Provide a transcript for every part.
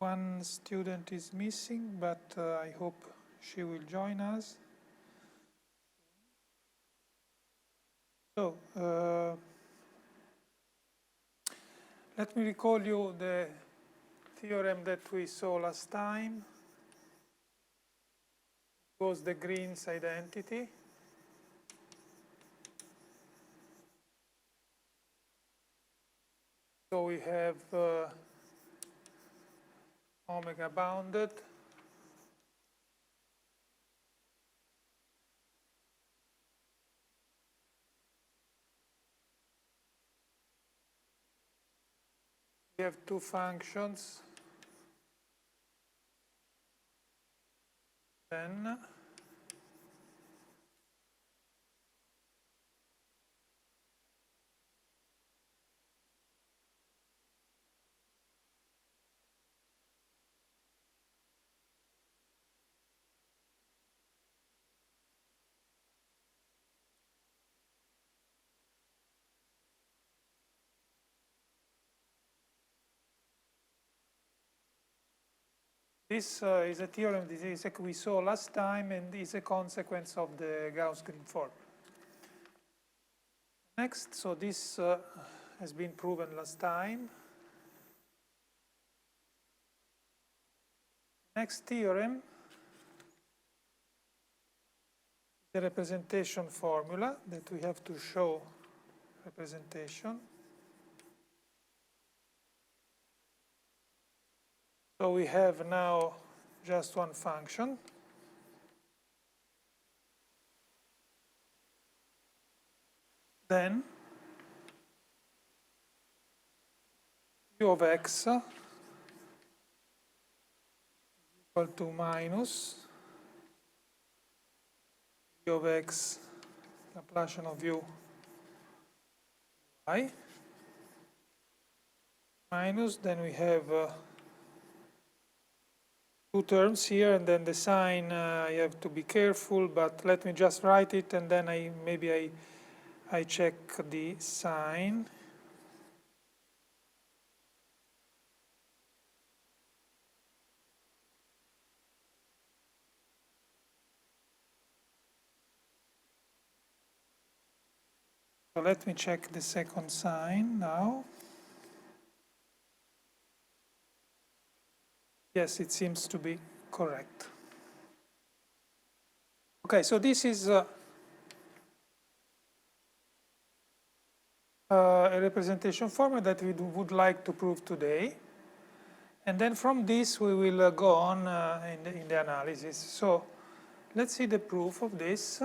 One student is missing, but I hope she will join us. So, let me recall you the theorem that we saw last time. It was the Green's identity. So we have omega bounded. We have two functions. Then this is a theorem that we saw last time and is a consequence of the Gauss-Green formula. Next, so this has been proven last time. Next theorem is the representation formula that we have to show representation. So we have now just one function. Then u of x is equal to minus u of x Laplacian of u y minus, then we have two terms here, and then the sign, you have to be careful, but let me just write it and then maybe I check the sign. So let me check the second sign now. Yes, it seems to be correct. Okay, so this is a representation formula that we would like to prove today. And then from this we will go on in the analysis. So let's see the proof of this.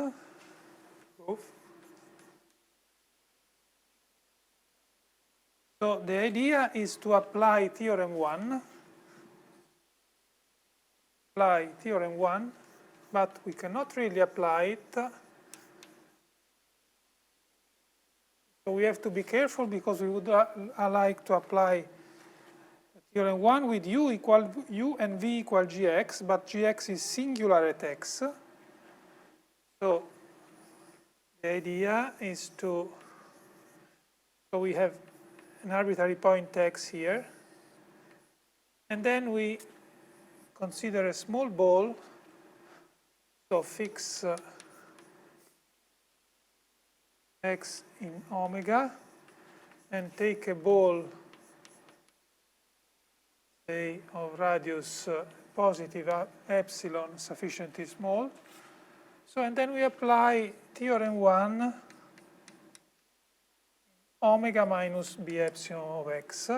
So the idea is to apply Theorem 1. Apply Theorem 1, but we cannot really apply it. So we have to be careful because we would like to apply Theorem 1 with u and v equal gx, but gx is singular at x. So the idea is so we have an arbitrary point x here, and then we consider a small ball, so fix x in omega, and take a ball, say, of radius positive epsilon sufficiently small. So, and then we apply Theorem 1 omega minus b epsilon of x.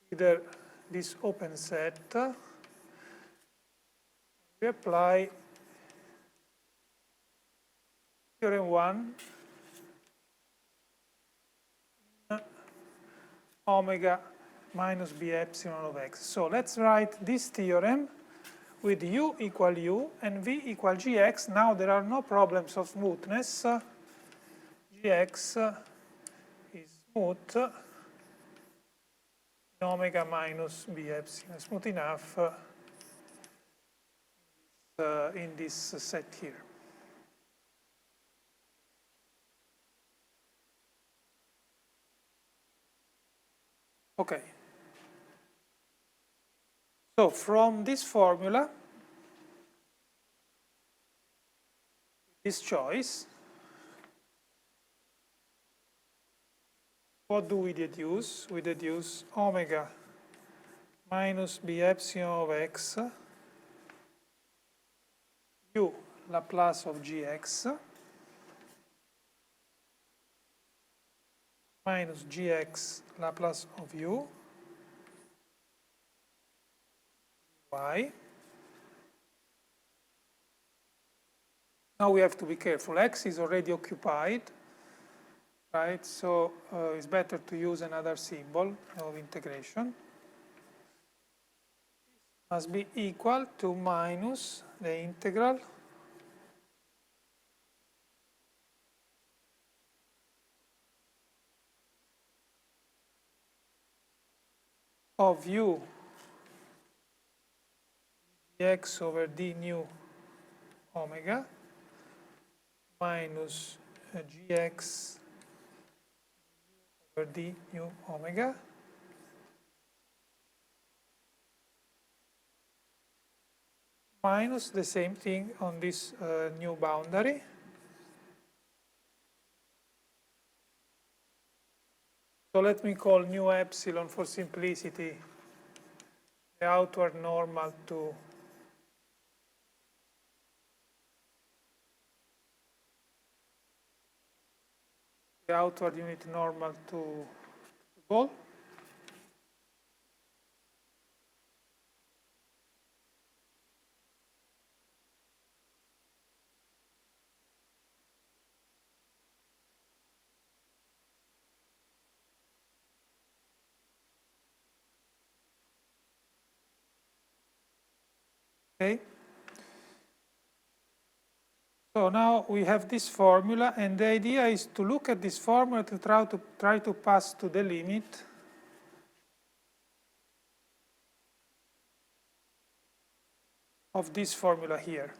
Consider this open set. We apply Theorem 1 in omega minus b epsilon of x. So let's write this theorem with u equal u and v equal gx. Now there are no problems of smoothness. Gx is smooth in omega minus b epsilon, smooth enough in this set here. Okay. So from this formula, this choice, what do we deduce? We deduce omega minus b epsilon of x u Laplace of gx minus gx Laplace of u y. Now we have to be careful. X is already occupied, right? So it's better to use another symbol of integration. This must be equal to minus the integral of u dx over d nu omega minus gx over d nu omega minus the same thing on this new boundary. So let me call nu epsilon for simplicity the outward normal to the outward unit normal to the ball. Okay. So now we have this formula, and the idea is to look at this formula to try to pass to the limit of this formula here.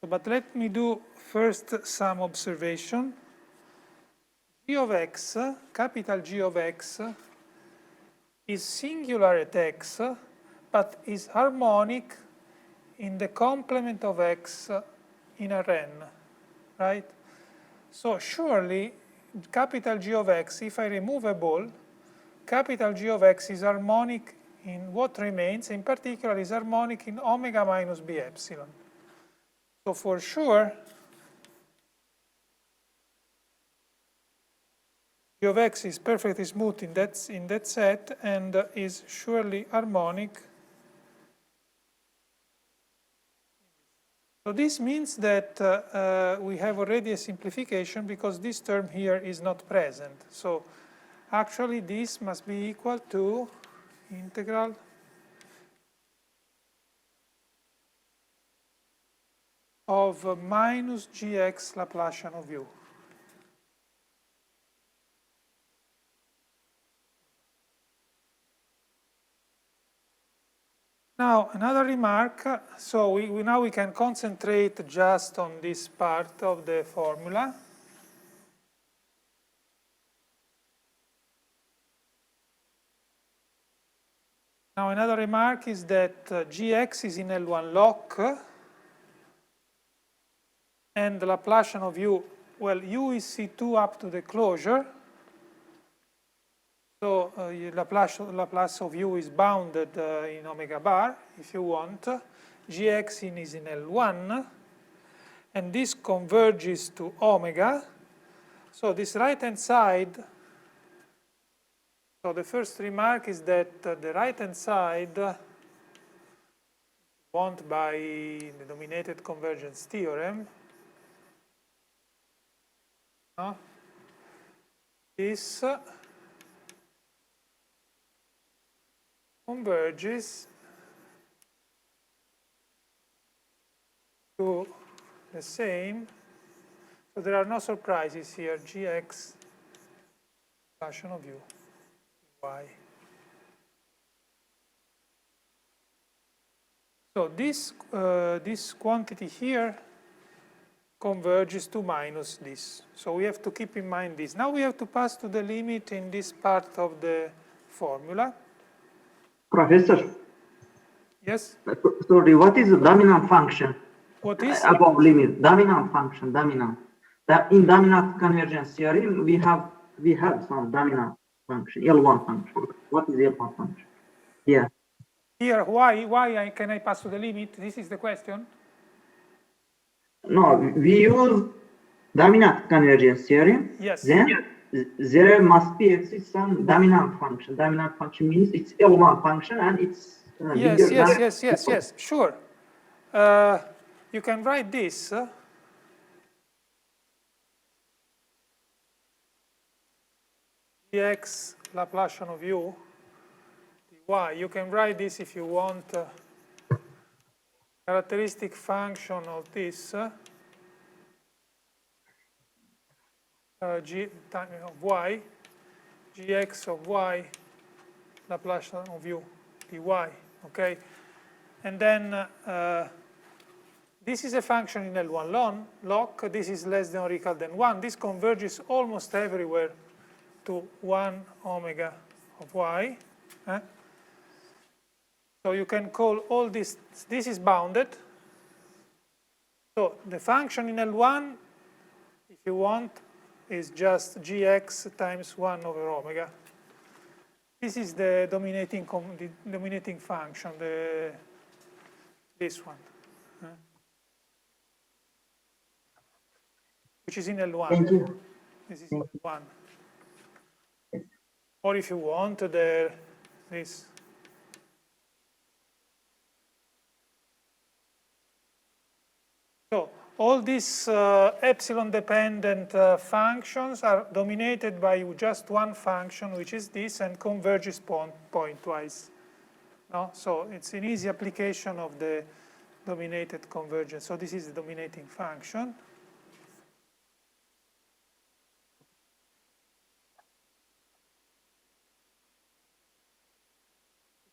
So, but let me do first some observation. G of x, capital G of x, is singular at x, but is harmonic in the complement of x in a Rn, right? So surely capital G of x, if I remove a ball, capital G of x is harmonic in what remains, in particular is harmonic in omega minus b epsilon. So for sure, G of x is perfectly smooth in that set and is surely harmonic. So this means that we have already a simplification because this term here is not present. So actually this must be equal to integral of minus gx Laplacian of u. Now, another remark, so now we can concentrate just on this part of the formula. Now, another remark is that Gx is in L1 lock, and the Laplacian of u, well, u is C2 up to the closure. So Laplace of u is bounded in omega bar, if you want. Gx is in L1, and this converges to omega. So this right-hand side, so the first remark is that the right-hand side, want by the dominated convergence theorem, this converges to the same, so there are no surprises here, Gx Laplacian of u, y. So this quantity here converges to minus this. So we have to keep in mind this. Now we have to pass to the limit in this part of the formula. Professor, Yes? Sorry, what is the dominant function? What is? Above limit, dominant function, dominant. That in dominant convergence theorem, we have some dominant function, L1 function. What is L1 function? Yeah. Here, why can I pass to the limit? This is the question? No, we use dominant convergence theorem. Yes. Then there must be exist some dominant function. Dominant function means it's L1 function and it's bigger than. Yes, sure. You can write this. Dx Laplacian of u dy. You can write this if you want. Characteristic function of this g of y, gx of y Laplacian of u dy. Okay, and then this is a function in L1 loc. This is less than or equal than 1. This converges almost everywhere to 1 omega of y. So you can call all this is bounded. So the function in L1, if you want, is just gx times 1 over omega. This is the dominating function, this one, which is in L1. Thank you. This is in L1. Or if you want, this. So all these epsilon-dependent functions are dominated by just one function, which is this, and converges pointwise. No? So it's an easy application of the dominated convergence. So this is the dominating function.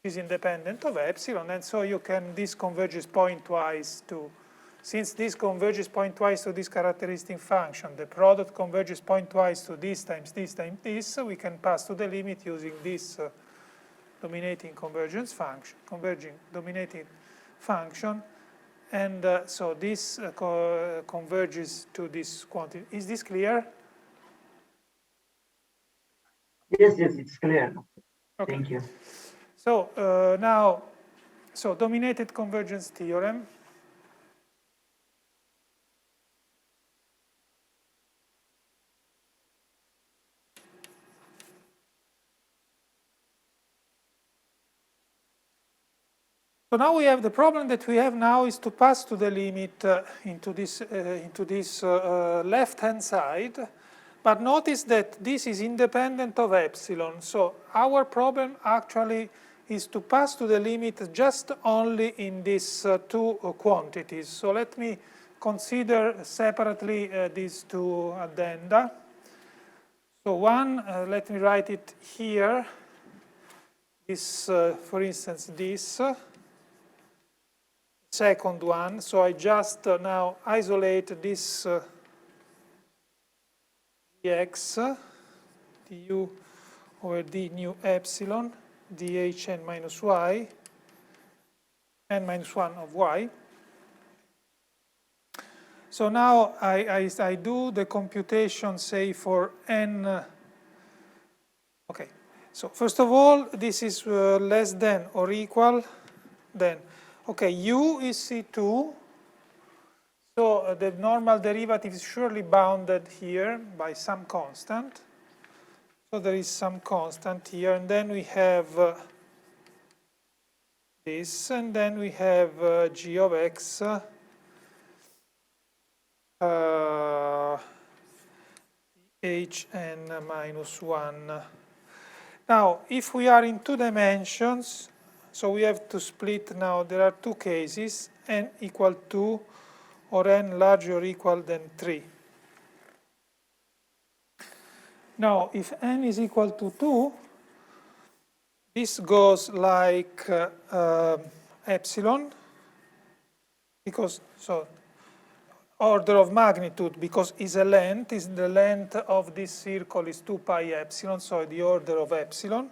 Which is independent of epsilon, and so this converges pointwise to. Since this converges pointwise to this characteristic function, the product converges pointwise to this times this times this, we can pass to the limit using this dominating convergence function, converging dominating function, and so this converges to this quantity. Is this clear? Yes, it's clear. Okay. Thank you. So now, dominated convergence theorem. So now we have the problem that we have now is to pass to the limit into this left-hand side. But notice that this is independent of epsilon. So our problem actually is to pass to the limit just only in these two quantities. So let me consider separately these two addenda. So one, let me write it here. This, for instance, this. Second one, so I just now isolate this dx du over d nu epsilon dh n minus y n minus 1 of y. So now I do the computation, say, for n. Okay, so first of all, this is less than or equal, then. Okay, u is C2, so the normal derivative is surely bounded here by some constant. So there is some constant here, and then we have this, and then we have g of x hn minus 1. Now, if we are in 2 dimensions, so we have to split now, there are 2 cases, n equal 2 or n larger or equal than 3. Now, if n is equal to 2, this goes like epsilon, because, so, order of magnitude, because is a length, the length of this circle is 2 pi epsilon, so the order of epsilon.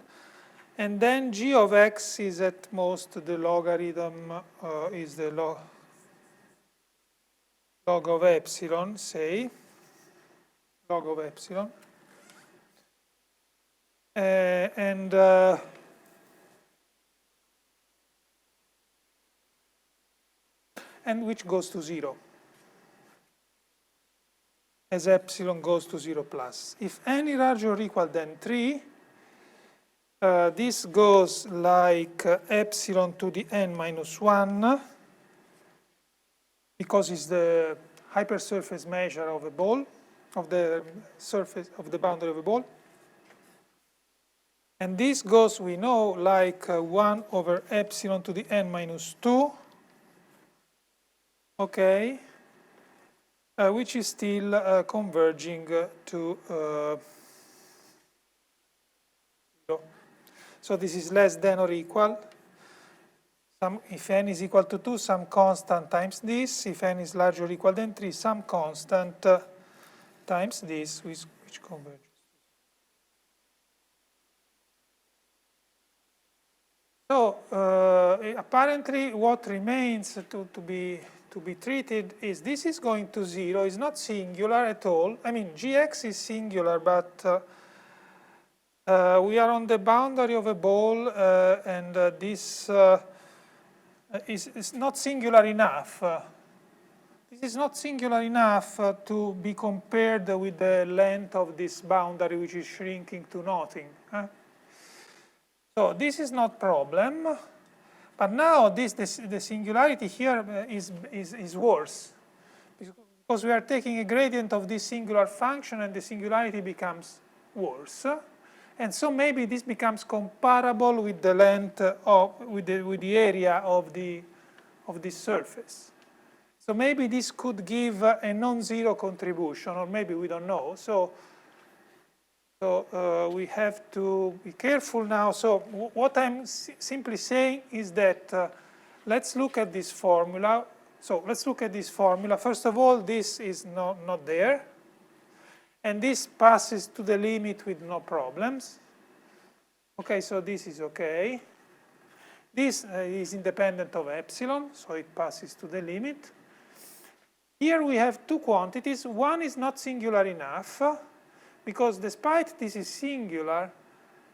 And then g of x is at most the logarithm, is the log of epsilon, say, log of epsilon. And which goes to 0 as epsilon goes to 0 plus. If n is larger or equal than 3, this goes like epsilon to the n minus 1, because it's the hypersurface measure of a ball, of the surface of the boundary of a ball. And this goes, we know, like 1 over epsilon to the n minus 2, okay, which is still converging to 0. So this is less than or equal. If n is equal to 2, some constant times this. If n is larger or equal than 3, some constant times this, which converges. So apparently what remains to be treated is this is going to 0, is not singular at all. I mean, gx is singular, but we are on the boundary of a ball, and this is not singular enough. This is not singular enough to be compared with the length of this boundary, which is shrinking to nothing. So this is not problem, but now the singularity here is worse, because we are taking a gradient of this singular function, and the singularity becomes worse. And so maybe this becomes comparable with the length of with the area of this surface. So maybe this could give a non-zero contribution, or maybe we don't know. So we have to be careful now. So what I'm simply saying is that let's look at this formula. So let's look at this formula. First of all, this is not there. And this passes to the limit with no problems. Okay, so this is okay. This is independent of epsilon, so it passes to the limit. Here we have two quantities. One is not singular enough, because despite this is singular,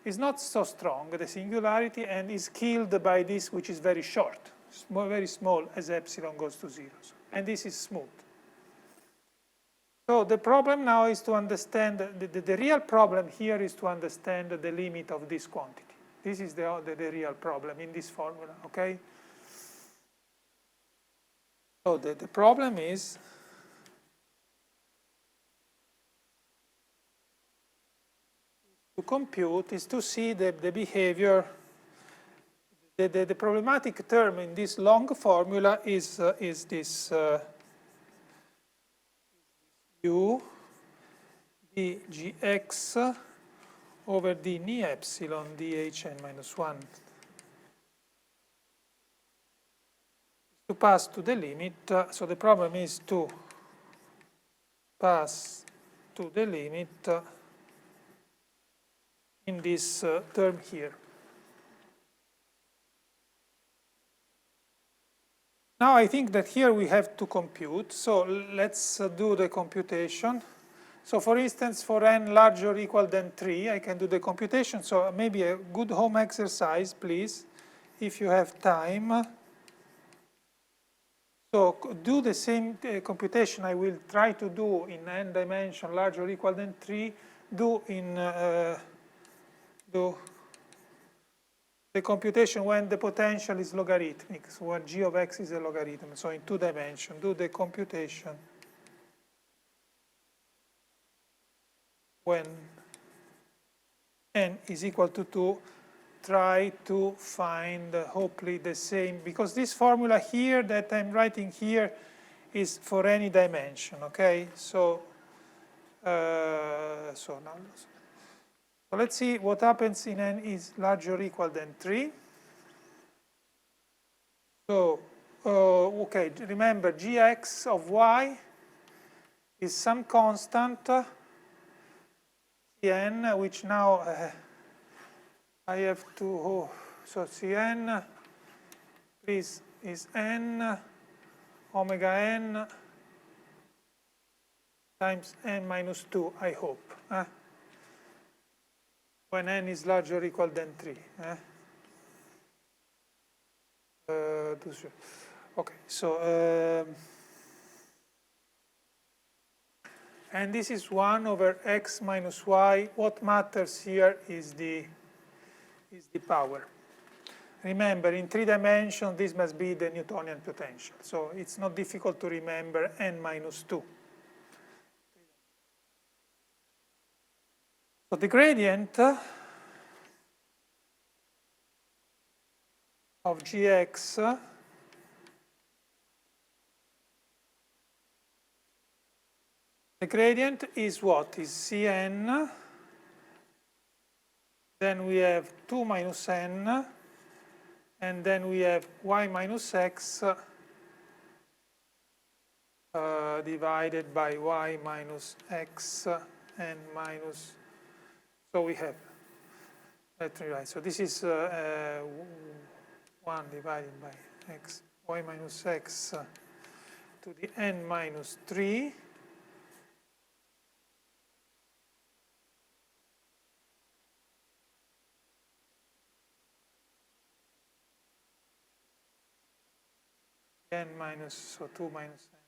it's not so strong, the singularity, and is killed by this, which is very short, very small, as epsilon goes to 0. And this is smooth. So the problem now is to understand, the real problem here is to understand the limit of this quantity. This is the real problem in this formula, okay? So the problem is to compute, is to see the behavior. The problematic term in this long formula is this u dgx over d ni epsilon dhn minus 1. To pass to the limit, so the problem is to pass to the limit in this term here. Now I think that here we have to compute, so let's do the computation. So for instance, for n larger or equal than 3, I can do the computation. So maybe a good home exercise, please, if you have time. So do the same computation I will try to do in n dimension larger or equal than 3, do the computation when the potential is logarithmic, so when g of x is a logarithm, so in 2 dimensions, do the computation when n is equal to 2, try to find hopefully the same, because this formula here that I'm writing here is for any dimension, okay? So, so let's see what happens in n is larger or equal than 3. So, okay, remember gx of y is some constant cn, which now I have to, oh, so Cn, please, is n, omega n, times n minus 2, I hope. When n is larger or equal than 3. Okay, so, and this is 1 over x minus y. What matters here is the power. Remember, in 3 dimensions, this must be the Newtonian potential. So it's not difficult to remember n minus 2. So the gradient of Gx the gradient is what? Is Cn, then we have 2 minus n, and then we have y minus x divided by y minus x and minus, so we have, let me write, so this is 1 divided by x, y minus x to the n minus 3 n minus, so 2 minus n.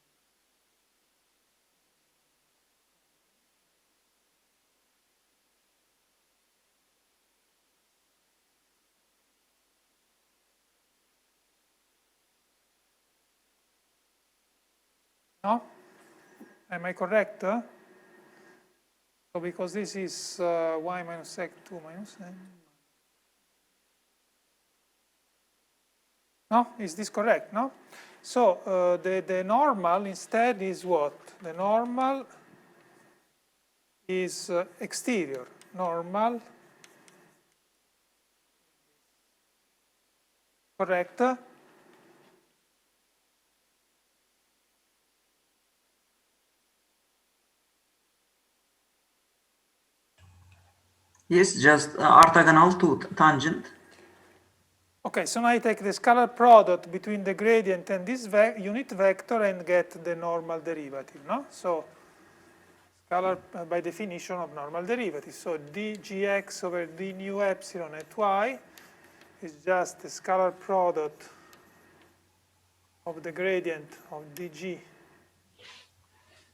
No? Am I correct? So because this is y minus x, 2 minus n. No? Is this correct? No? So the normal instead is what? The normal is exterior. Normal. Correct? Yes, just orthogonal to tangent. Okay, so now I take the scalar product between the gradient and this unit vector and get the normal derivative, no? So scalar by definition of normal derivative. So dgx over d nu epsilon at y is just the scalar product of the gradient of dg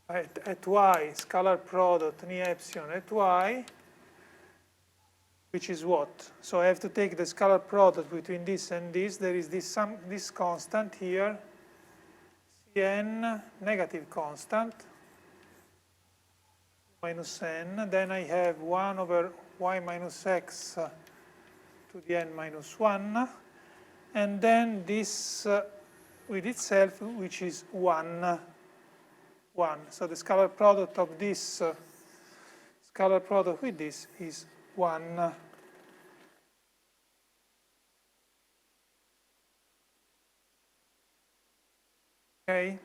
at y, scalar product ni epsilon at y, which is what? So I have to take the scalar product between this and this. There is this constant here, Cn, negative constant, minus n. Then I have 1 over y minus x to the n minus 1. And then this with itself, which is 1. So the scalar product of this scalar product with this is 1. Okay.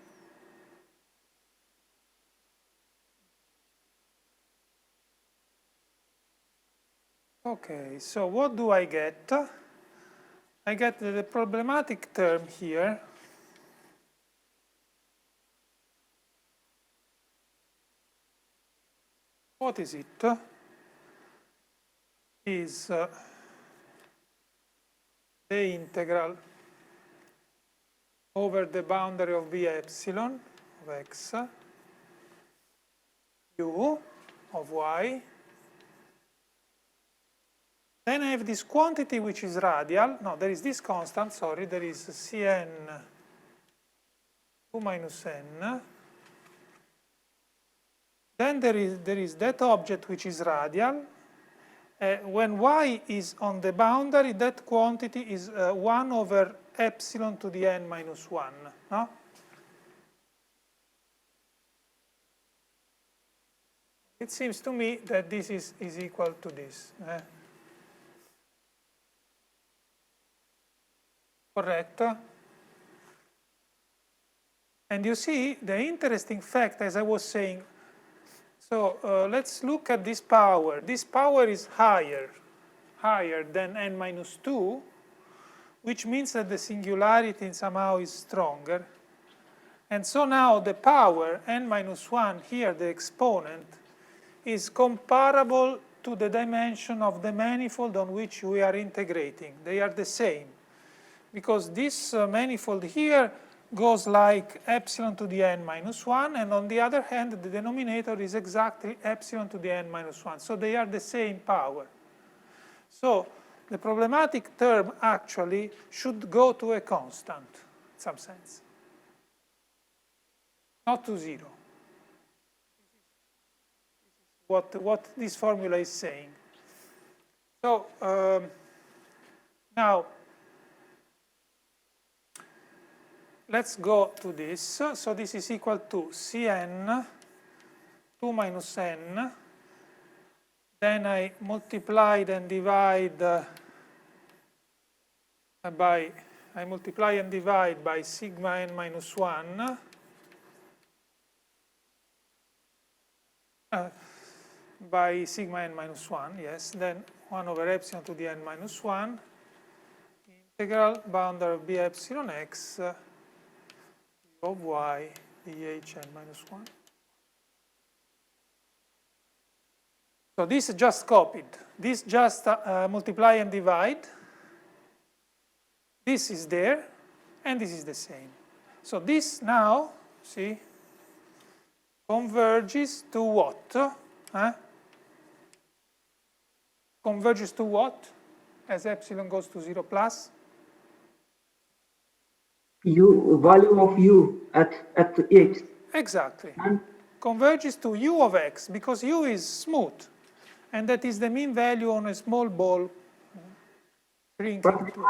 Okay, so what do I get? I get the problematic term here. What is it? Is the integral over the boundary of v epsilon of x, u of y. Then I have this quantity which is radial. No, there is this constant, sorry, there is Cn 2 minus n. Then there is that object which is radial. When y is on the boundary, that quantity is 1 over epsilon to the n minus 1. No? It seems to me that this is equal to this. Correct? And you see the interesting fact, as I was saying, so let's look at this power. This power is higher. higher than n minus 2, which means that the singularity somehow is stronger. And so now the power n minus 1 here, the exponent, is comparable to the dimension of the manifold on which we are integrating. They are the same, because this manifold here goes like epsilon to the n minus 1, and on the other hand, the denominator is exactly epsilon to the n minus 1. So they are the same power. So the problematic term actually should go to a constant, in some sense, not to 0. This is what this formula is saying. So now, let's go to this. So this is equal to Cn 2 minus n. Then I multiply and divide by sigma n minus 1 by sigma n minus 1, yes. Then 1 over epsilon to the n minus 1 integral boundary of b epsilon x of y dh n minus 1. So this is just copied. This just multiply and divide. This is there, and this is the same. So this now, see, converges to what? Converges to what as epsilon goes to 0 plus? Value of u at x. Exactly. Converges to u of x, because u is smooth. And that is the mean value on a small ball. But we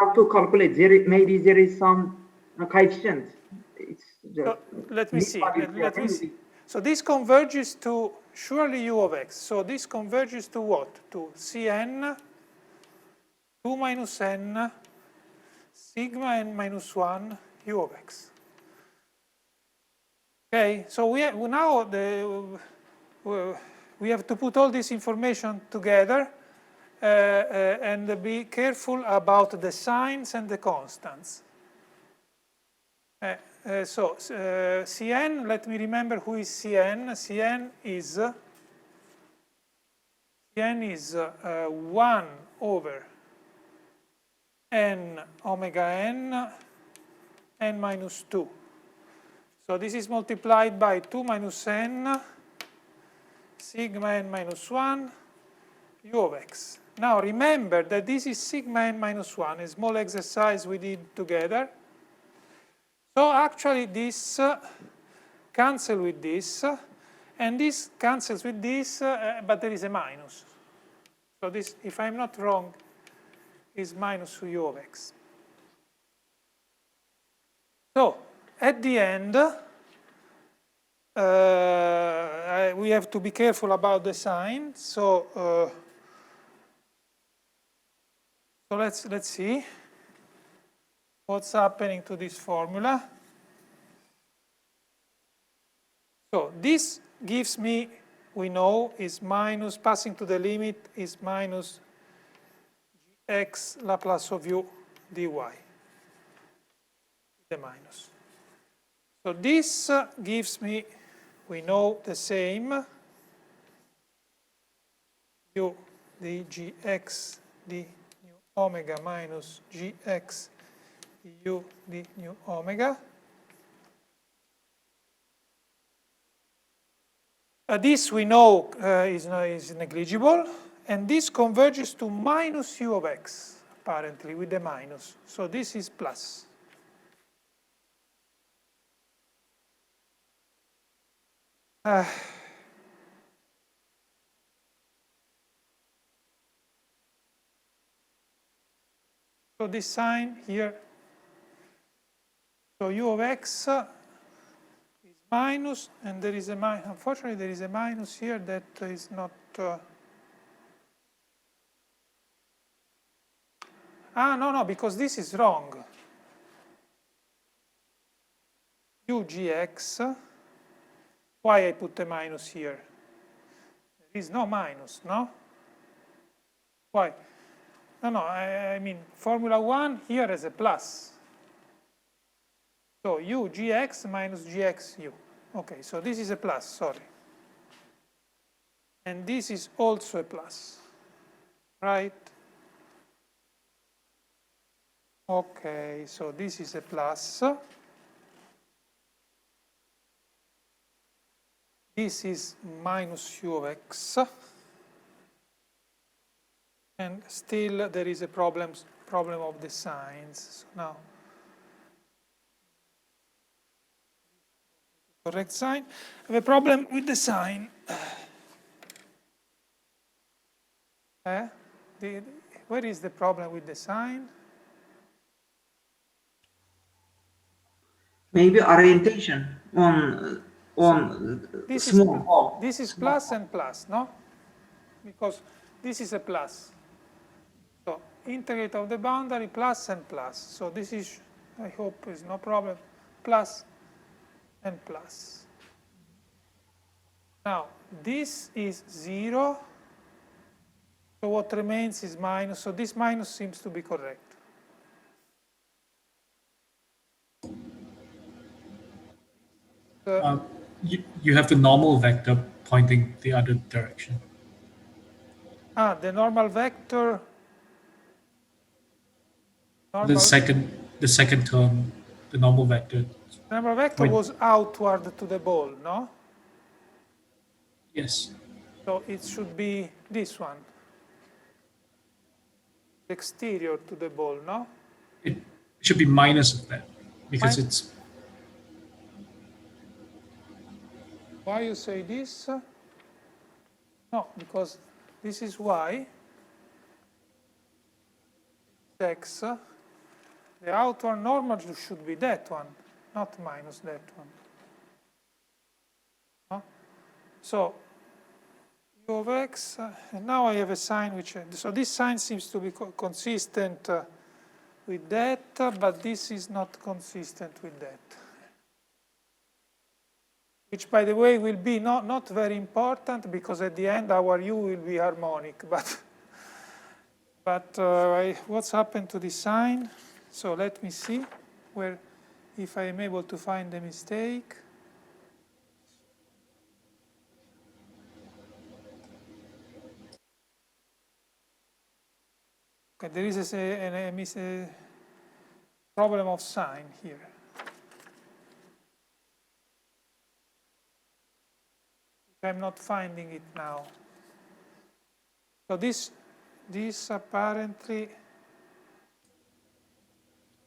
have to calculate. Maybe there is some coefficient. It's just so let me see. Let me see. So this converges to surely u of x. So this converges to what? To Cn 2 minus n sigma n minus 1 u of x. Okay, so we have, now we have to put all this information together and be careful about the signs and the constants. So Cn, let me remember who is Cn. Cn is 1 over n omega n minus 2. So this is multiplied by 2 minus n sigma n minus 1 u of x. Now remember that this is sigma n minus 1, a small exercise we did together. So actually this cancels with this, and this cancels with this, but there is a minus. So this, if I'm not wrong, is minus u of x. So at the end, we have to be careful about the sign. So let's see what's happening to this formula. So this gives me, we know, is minus, passing to the limit is minus gx Laplace of u dy, the minus. So this gives me, we know, the same u dgx d nu omega minus gx du d nu omega. This we know is negligible, and this converges to minus u of x, apparently, with the minus. So this is plus. So this sign here, so u of x is minus, and there is a minus. Unfortunately, there is a minus here that is not. No, because this is wrong. UGX. Why I put a minus here? There is no minus, no? Why? No, I mean formula 1 here is a plus. So u gx minus gx u. Okay, so this is a plus, sorry. And this is also a plus, right? Okay, so this is a plus. This is minus u of x. And still there is a problem of the signs. So now, correct sign. I have a problem with the sign. Where is the problem with the sign? Maybe orientation on This small. This is plus and plus, no? Because this is a plus. So integrate of the boundary plus and plus. So this is, I hope, is no problem. Plus and plus. Now this is 0. So what remains is minus. So this minus seems to be correct. You have the normal vector pointing the other direction. The normal vector. The second term, the normal vector. Normal vector was outward to the ball, no? Yes. So it should be this one. Exterior to the ball, no? It should be minus of that because it's. Why you say this? No, because this is y. X. The outward normal should be that one, not minus that one. No? So u of x, and now I have a sign which, so this sign seems to be consistent with that, but this is not consistent with that. Which, by the way, will be not very important because at the end our u will be harmonic. But what's happened to this sign? So let me see where, if I am able to find the mistake. Okay, there is a problem of sign here. I'm not finding it now. So this apparently.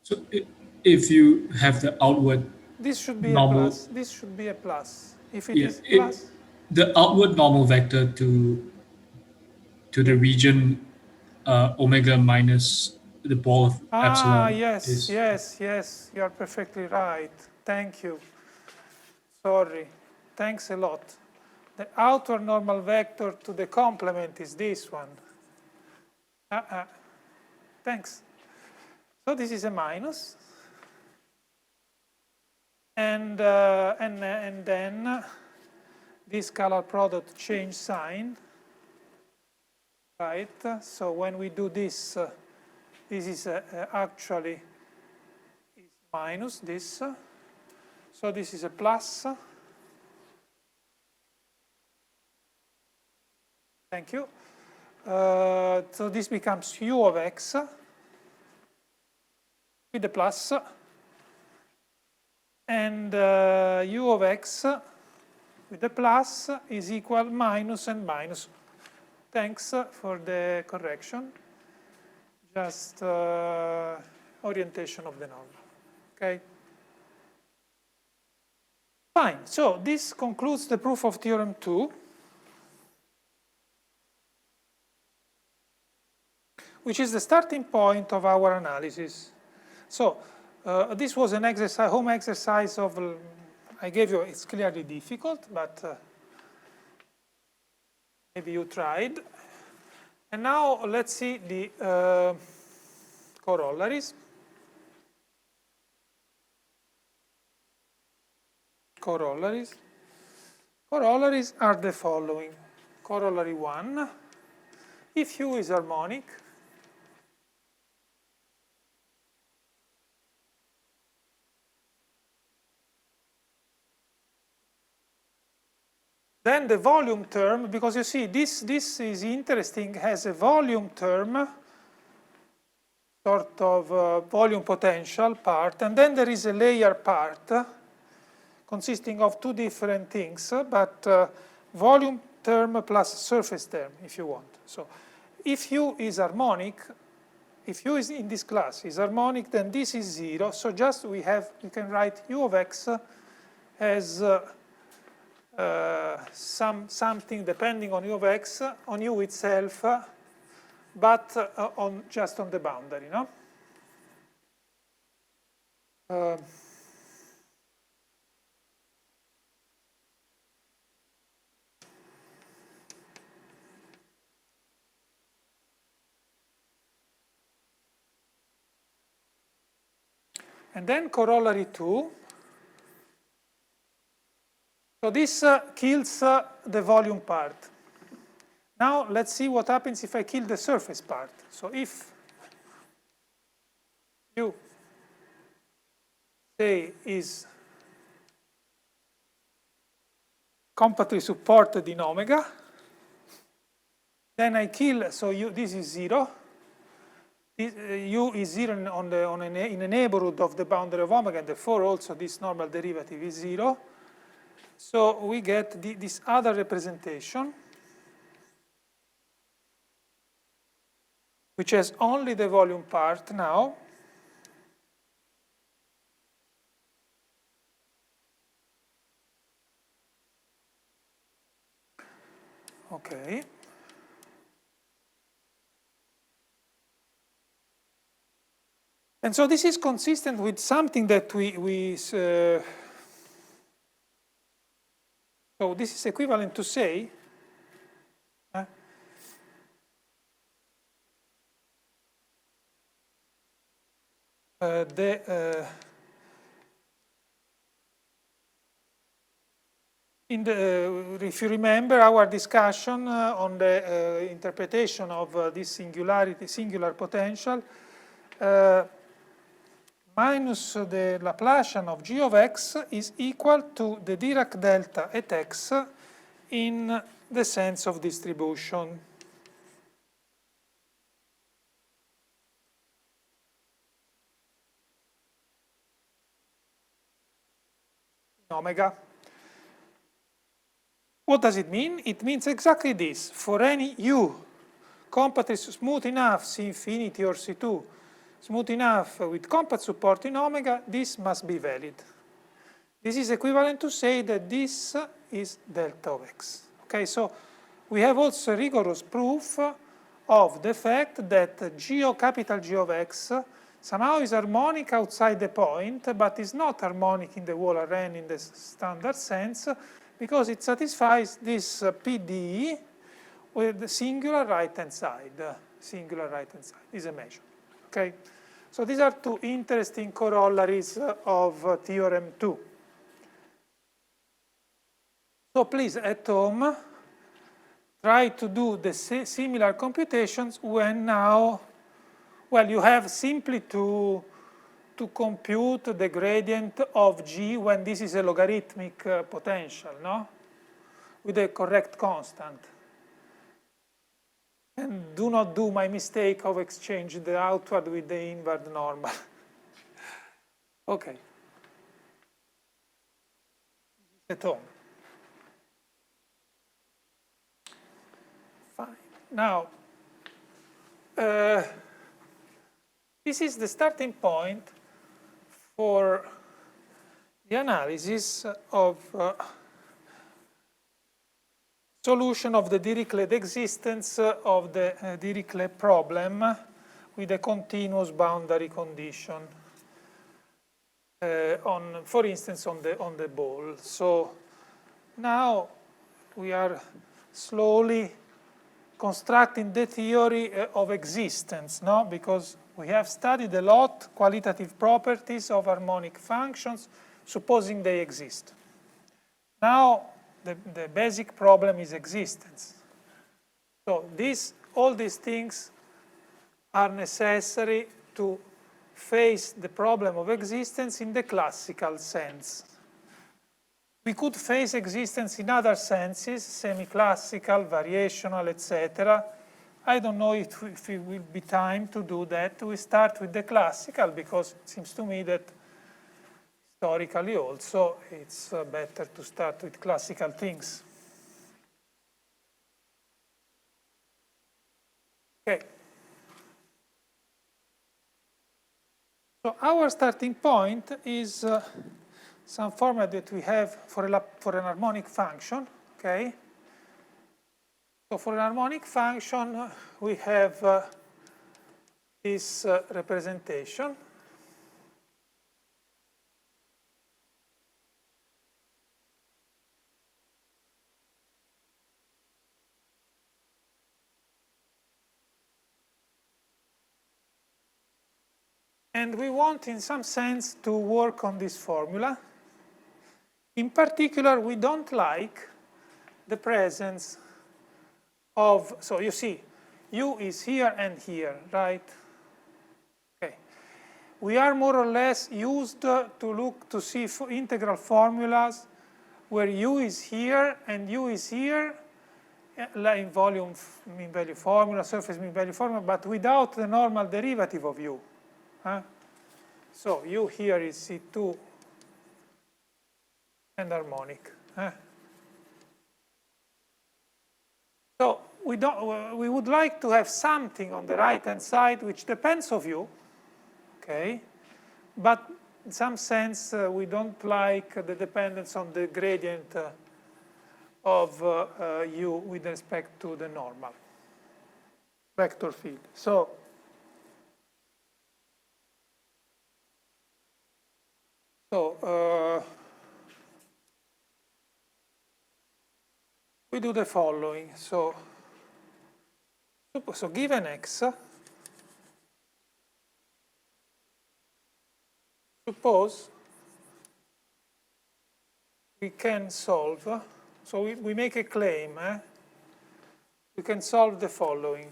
So if you have the outward. This should be normal, a plus. This should be a plus. If it is plus. The outward normal vector to the region omega minus the ball of epsilon. Yes. You are perfectly right. Thank you. Sorry. Thanks a lot. The outward normal vector to the complement is this one. Thanks. So this is a minus. And then this scalar product change sign. Right? So when we do this, this is actually is minus this. So this is a plus. Thank you. So this becomes u of x with the plus, and u of x with the plus is equal minus and minus. Thanks for the correction. Just orientation of the normal. Okay. Fine. So this concludes the proof of theorem 2. Which is the starting point of our analysis. So this was an exercise, home exercise of, I gave you, it's clearly difficult, but maybe you tried. And now let's see the corollaries. Corollaries are the following. Corollary 1, if U is harmonic, Then the volume term, because you see this is interesting, has a volume term, sort of volume potential part, and then there is a layer part consisting of two different things, but volume term plus surface term, if you want. So if U is harmonic, if U is in this class is harmonic, then this is 0. So just we can write U of x as something depending on U of x, on U itself, but just on the boundary, no? And then corollary 2. So this kills the volume part. Now let's see what happens if I kill the surface part. So if U, say, is compactly supported in omega, then I kill, so this is 0. U is 0 in a neighborhood of the boundary of omega, and therefore also this normal derivative is 0. So we get this other representation, which has only the volume part now. Okay. And so this is consistent with something that so this is equivalent to say if you remember our discussion on the interpretation of this singular potential, minus the Laplacian of g of x is equal to the Dirac delta at x in the sense of distribution. Omega. What does it mean? It means exactly this. For any U compactly smooth enough, C infinity or C2, smooth enough with compact support in omega, this must be valid. This is equivalent to say that this is delta of x. Okay, so we have also rigorous proof of the fact that capital G of x somehow is harmonic outside the point, but is not harmonic in the whole Rn in the standard sense, because it satisfies this PDE with the singular right-hand side. Singular right-hand side is a measure. Okay, so these are two interesting corollaries of Theorem 2. So please, at home, try to do the similar computations when now, well, you have simply to compute the gradient of G when this is a logarithmic potential, no? With a correct constant. And do not do my mistake of exchanging the outward with the inward normal. Okay. At home. Fine. Now, this is the starting point for the analysis of solution of the Dirichlet existence of the Dirichlet problem with a continuous boundary condition. For instance, on the ball. So now we are slowly constructing the theory of existence, no? Because we have studied a lot qualitative properties of harmonic functions, supposing they exist. Now, the basic problem is existence. So all these things are necessary to face the problem of existence in the classical sense. We could face existence in other senses, semi-classical, variational, etc. I don't know if it will be time to do that. We start with the classical because it seems to me that historically also it's better to start with classical things. Okay. So our starting point is some format that we have for an harmonic function, okay? So for an harmonic function, we have this representation. And we want, in some sense, to work on this formula. In particular, we don't like the presence of, so you see, u is here and here, right? Okay. We are more or less used to see integral formulas where u is here and u is here, like in volume mean value formula, surface mean value formula, but without the normal derivative of u. So u here is C2 and harmonic. So we would like to have something on the right-hand side which depends on u, okay? But in some sense, we don't like the dependence on the gradient of u with respect to the normal vector field. So we do the following. So given x, suppose we can solve, so we make a claim, we can solve the following.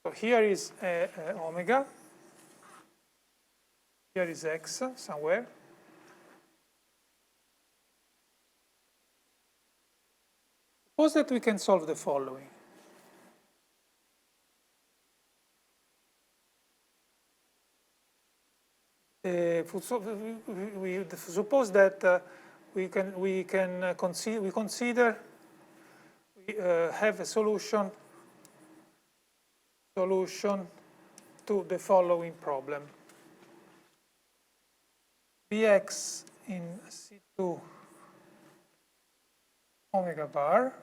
So here is omega, here is x somewhere. Suppose that we can solve the following. We suppose that we have a solution to the following problem. Bx in C2 omega bar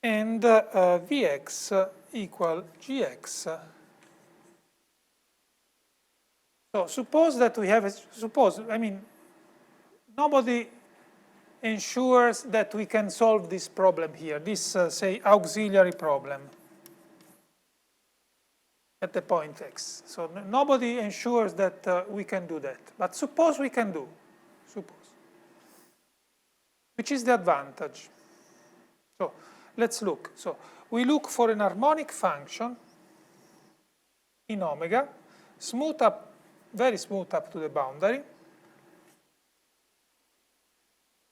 and Vx equal Gx. So suppose that we have, nobody ensures that we can solve this problem here, this, say, auxiliary problem at the point x. So nobody ensures that we can do that. But suppose we can do, suppose. Which is the advantage? So let's look. So we look for an harmonic function in omega, smooth up, very smooth up to the boundary,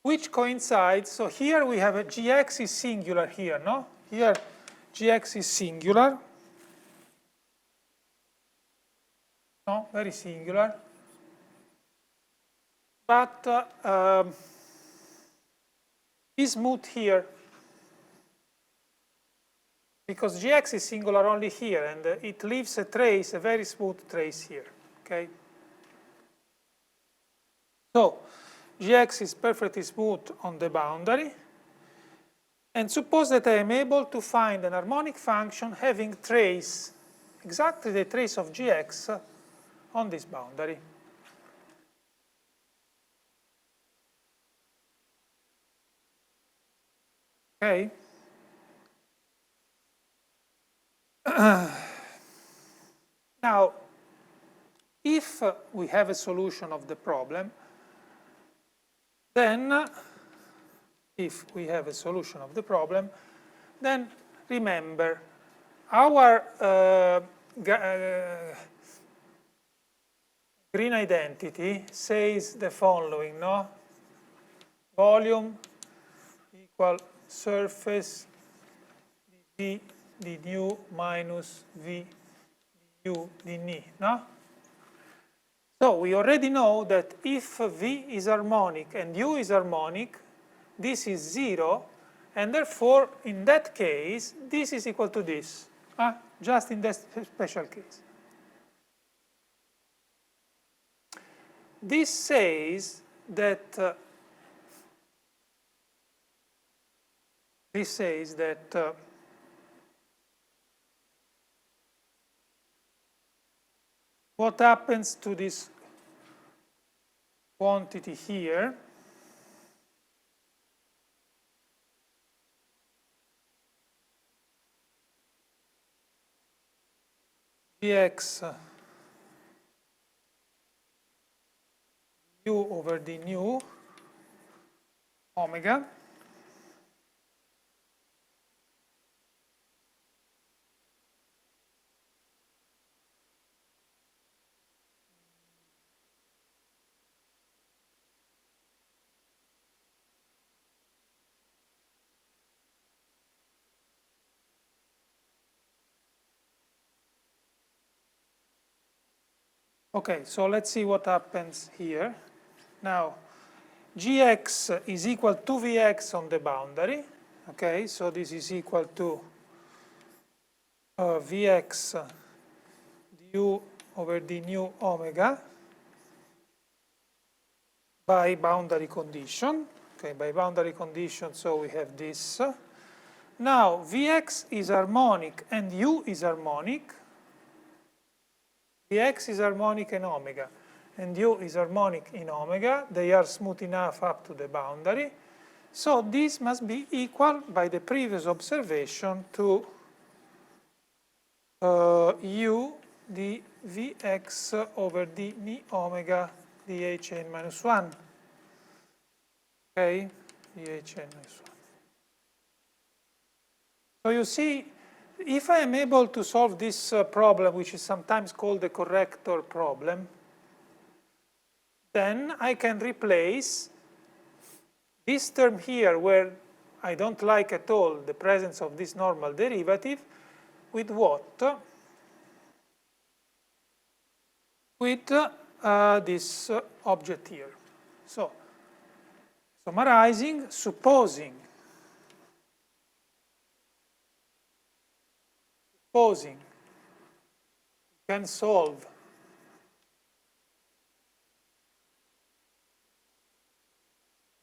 which coincides, so here we have a Gx is singular here, no? Here Gx is singular. No, very singular. But is smooth here because Gx is singular only here and it leaves a trace, a very smooth trace here, okay? So Gx is perfectly smooth on the boundary, and suppose that I am able to find an harmonic function having trace, exactly the trace of Gx on this boundary. Okay? Now, if we have a solution of the problem, then if we have a solution of the problem, then remember, our green identity says the following, no? Volume equal surface dv d nu minus v du d ni, no? So we already know that if v is harmonic and u is harmonic, this is 0, and therefore, in that case, this is equal to this, just in that special case. This says that what happens to this quantity here dx u over d nu omega Okay, so let's see what happens here. Now, gx is equal to vx on the boundary. Okay, so this is equal to vx du over d nu omega by boundary condition. Okay, by boundary condition, so we have this. Now, vx is harmonic and u is harmonic. Vx is harmonic in omega, and u is harmonic in omega. They are smooth enough up to the boundary. So this must be equal, by the previous observation, to u d vx over d ni omega dhn minus 1. Okay, dhn minus 1. So you see, if I am able to solve this problem, which is sometimes called the corrector problem, then I can replace this term here, where I don't like at all the presence of this normal derivative, with what? With this object here. So, summarizing, supposing we can solve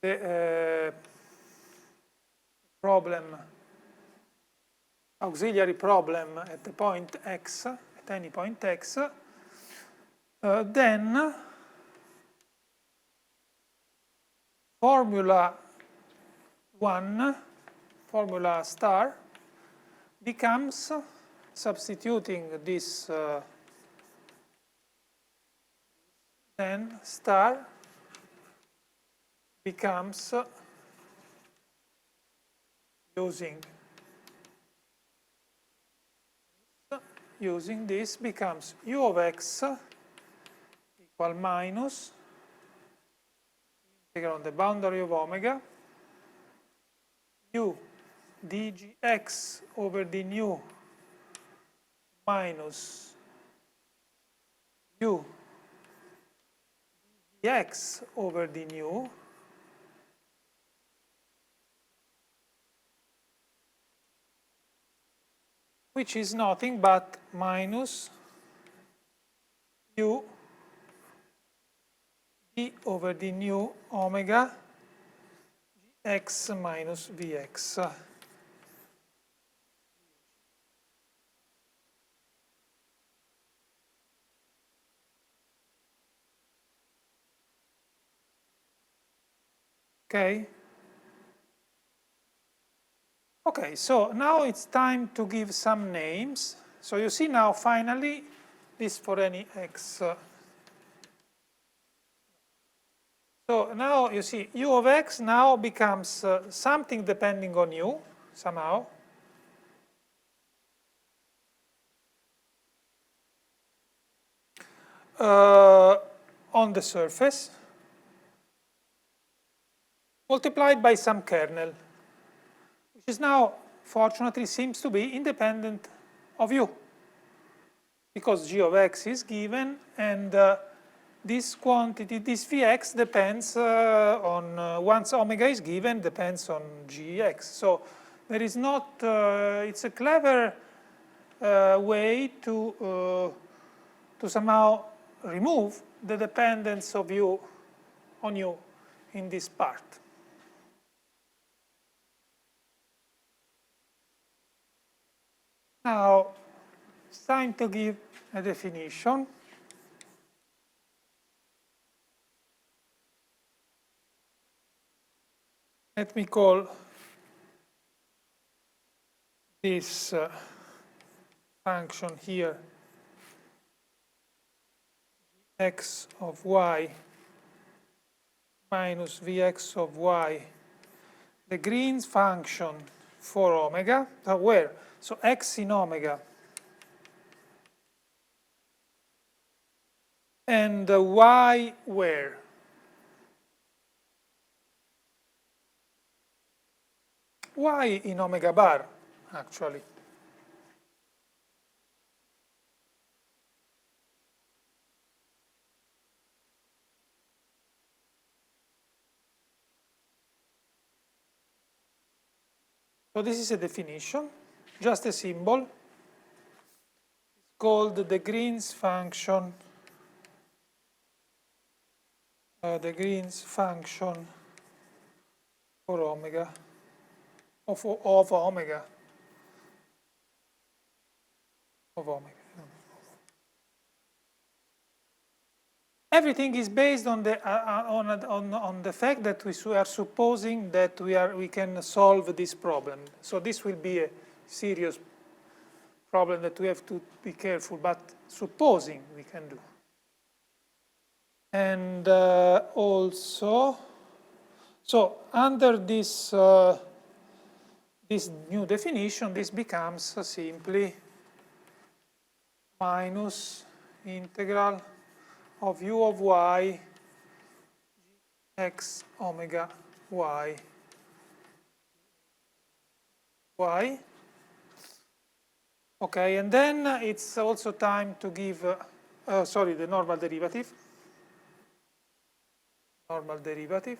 the problem, auxiliary problem at the point x, at any point x, then formula 1, formula star, becomes, substituting this, then star becomes, using this, becomes u of x equal minus integral on the boundary of omega u dgx over d nu minus u dx over d nu which is nothing but minus u d over d nu omega gx minus vx. Okay. Okay, so now it's time to give some names. So you see now, finally, this for any x. So now you see u of x now becomes something depending on u somehow. On the surface, multiplied by some kernel, which is now, fortunately, seems to be independent of u, because g of x is given, and this quantity, this Vx, depends on, once omega is given, depends on Gx. So there is not, it's a clever way to somehow remove the dependence of u on u in this part. Now, it's time to give a definition. Let me call this function here x of y minus Vx of y, the Green's function for omega. So where? So x in omega and y where? Y in omega bar, actually. So this is a definition, just a symbol. It's called the Green's function. The Green's function for omega, of omega. Of omega. Everything is based on the fact that we are supposing that we can solve this problem. So this will be a serious problem that we have to be careful, but supposing we can do. And also, so under this this new definition, this becomes simply minus integral of u of y x omega y y. Okay, and then it's also time to give, sorry, the normal derivative. Normal derivative.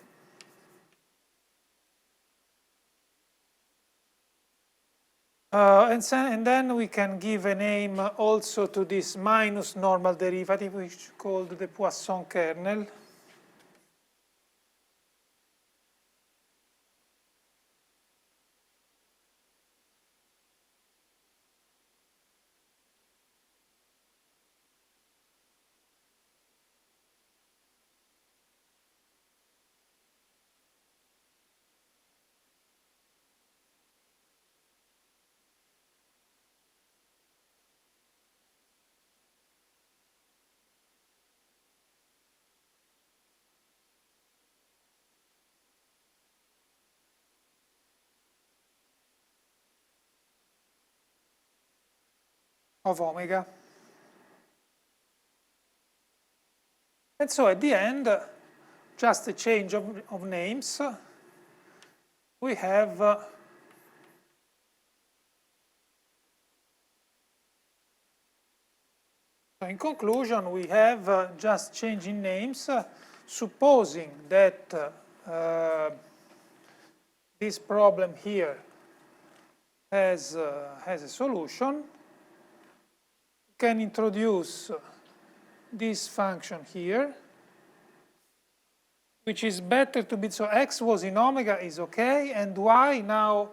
And then we can give a name also to this minus normal derivative, which is called the Poisson kernel. Of omega. And so at the end, just a change of names, we have so in conclusion, we have just changing names, supposing that this problem here has a solution. Can introduce this function here, which is better to be, so x was in omega is okay, and y now,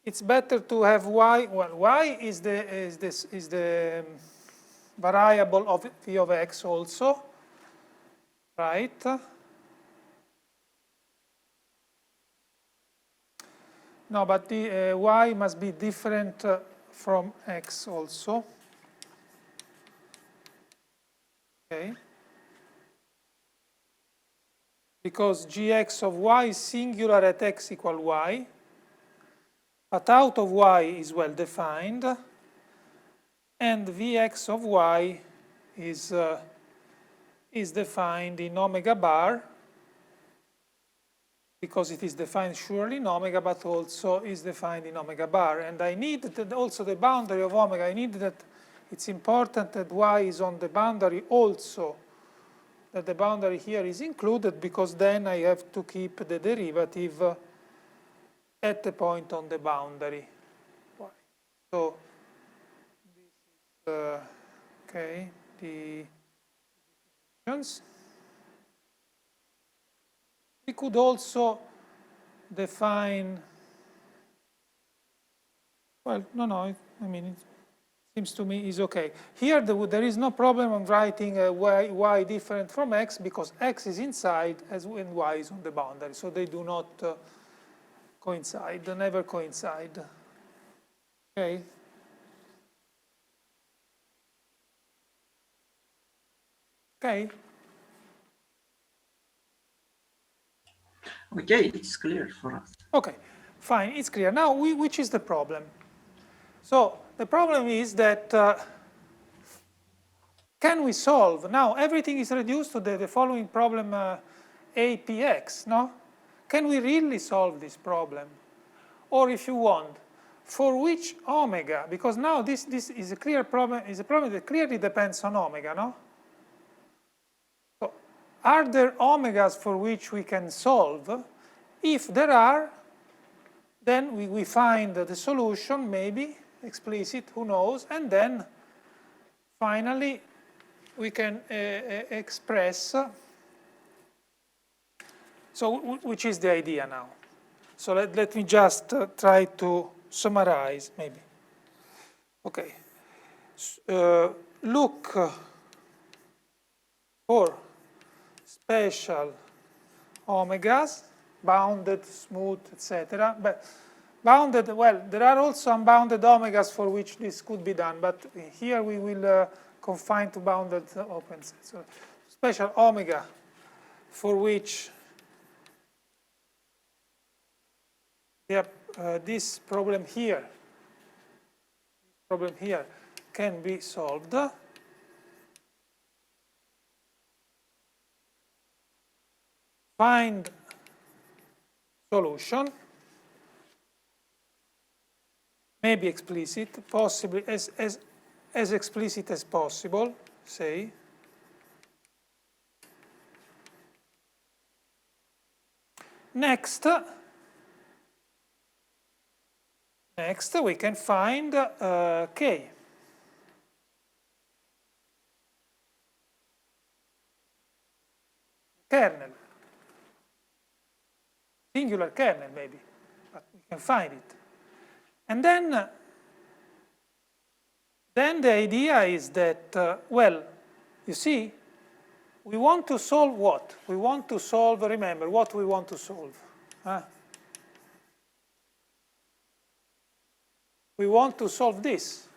it's better to have y, well, y is the variable of v of x also, right? No, but the y must be different from x also. Okay. because gx of y is singular at x equal y, but out of y is well defined, and vx of y is defined in omega bar, because it is defined surely in omega, but also is defined in omega bar. And I need that also the boundary of omega, I need that it's important that y is on the boundary also, that the boundary here is included, because then I have to keep the derivative at the point on the boundary. So this is, okay, the definitions. We could also define, well, no, I mean, it seems to me is okay. Here there is no problem on writing y different from x, because x is inside and y is on the boundary, so they do not coincide, they never coincide. Okay. Okay. Okay, it's clear for us. Okay, fine, it's clear. Now, which is the problem? So the problem is that can we solve? Now, everything is reduced to the following problem, APX, no? Can we really solve this problem? Or if you want, for which omega? Because now this is a clear problem, is a problem that clearly depends on omega, no? So are there omegas for which we can solve? If there are, then we find the solution, maybe explicit, who knows, and then finally we can express, so which is the idea now. So let me just try to summarize, maybe. Okay, look for special omegas, bounded, smooth, etc. But bounded, well, there are also unbounded omegas for which this could be done, but here we will confine to bounded open sets. So special omega for which this problem here can be solved. Find solution, maybe explicit, possibly as explicit as possible, say. Next we can find K. Kernel. Singular kernel, maybe, but we can find it. And then the idea is that, well, you see, we want to solve what? We want to solve, remember, what we want to solve. We want to solve this.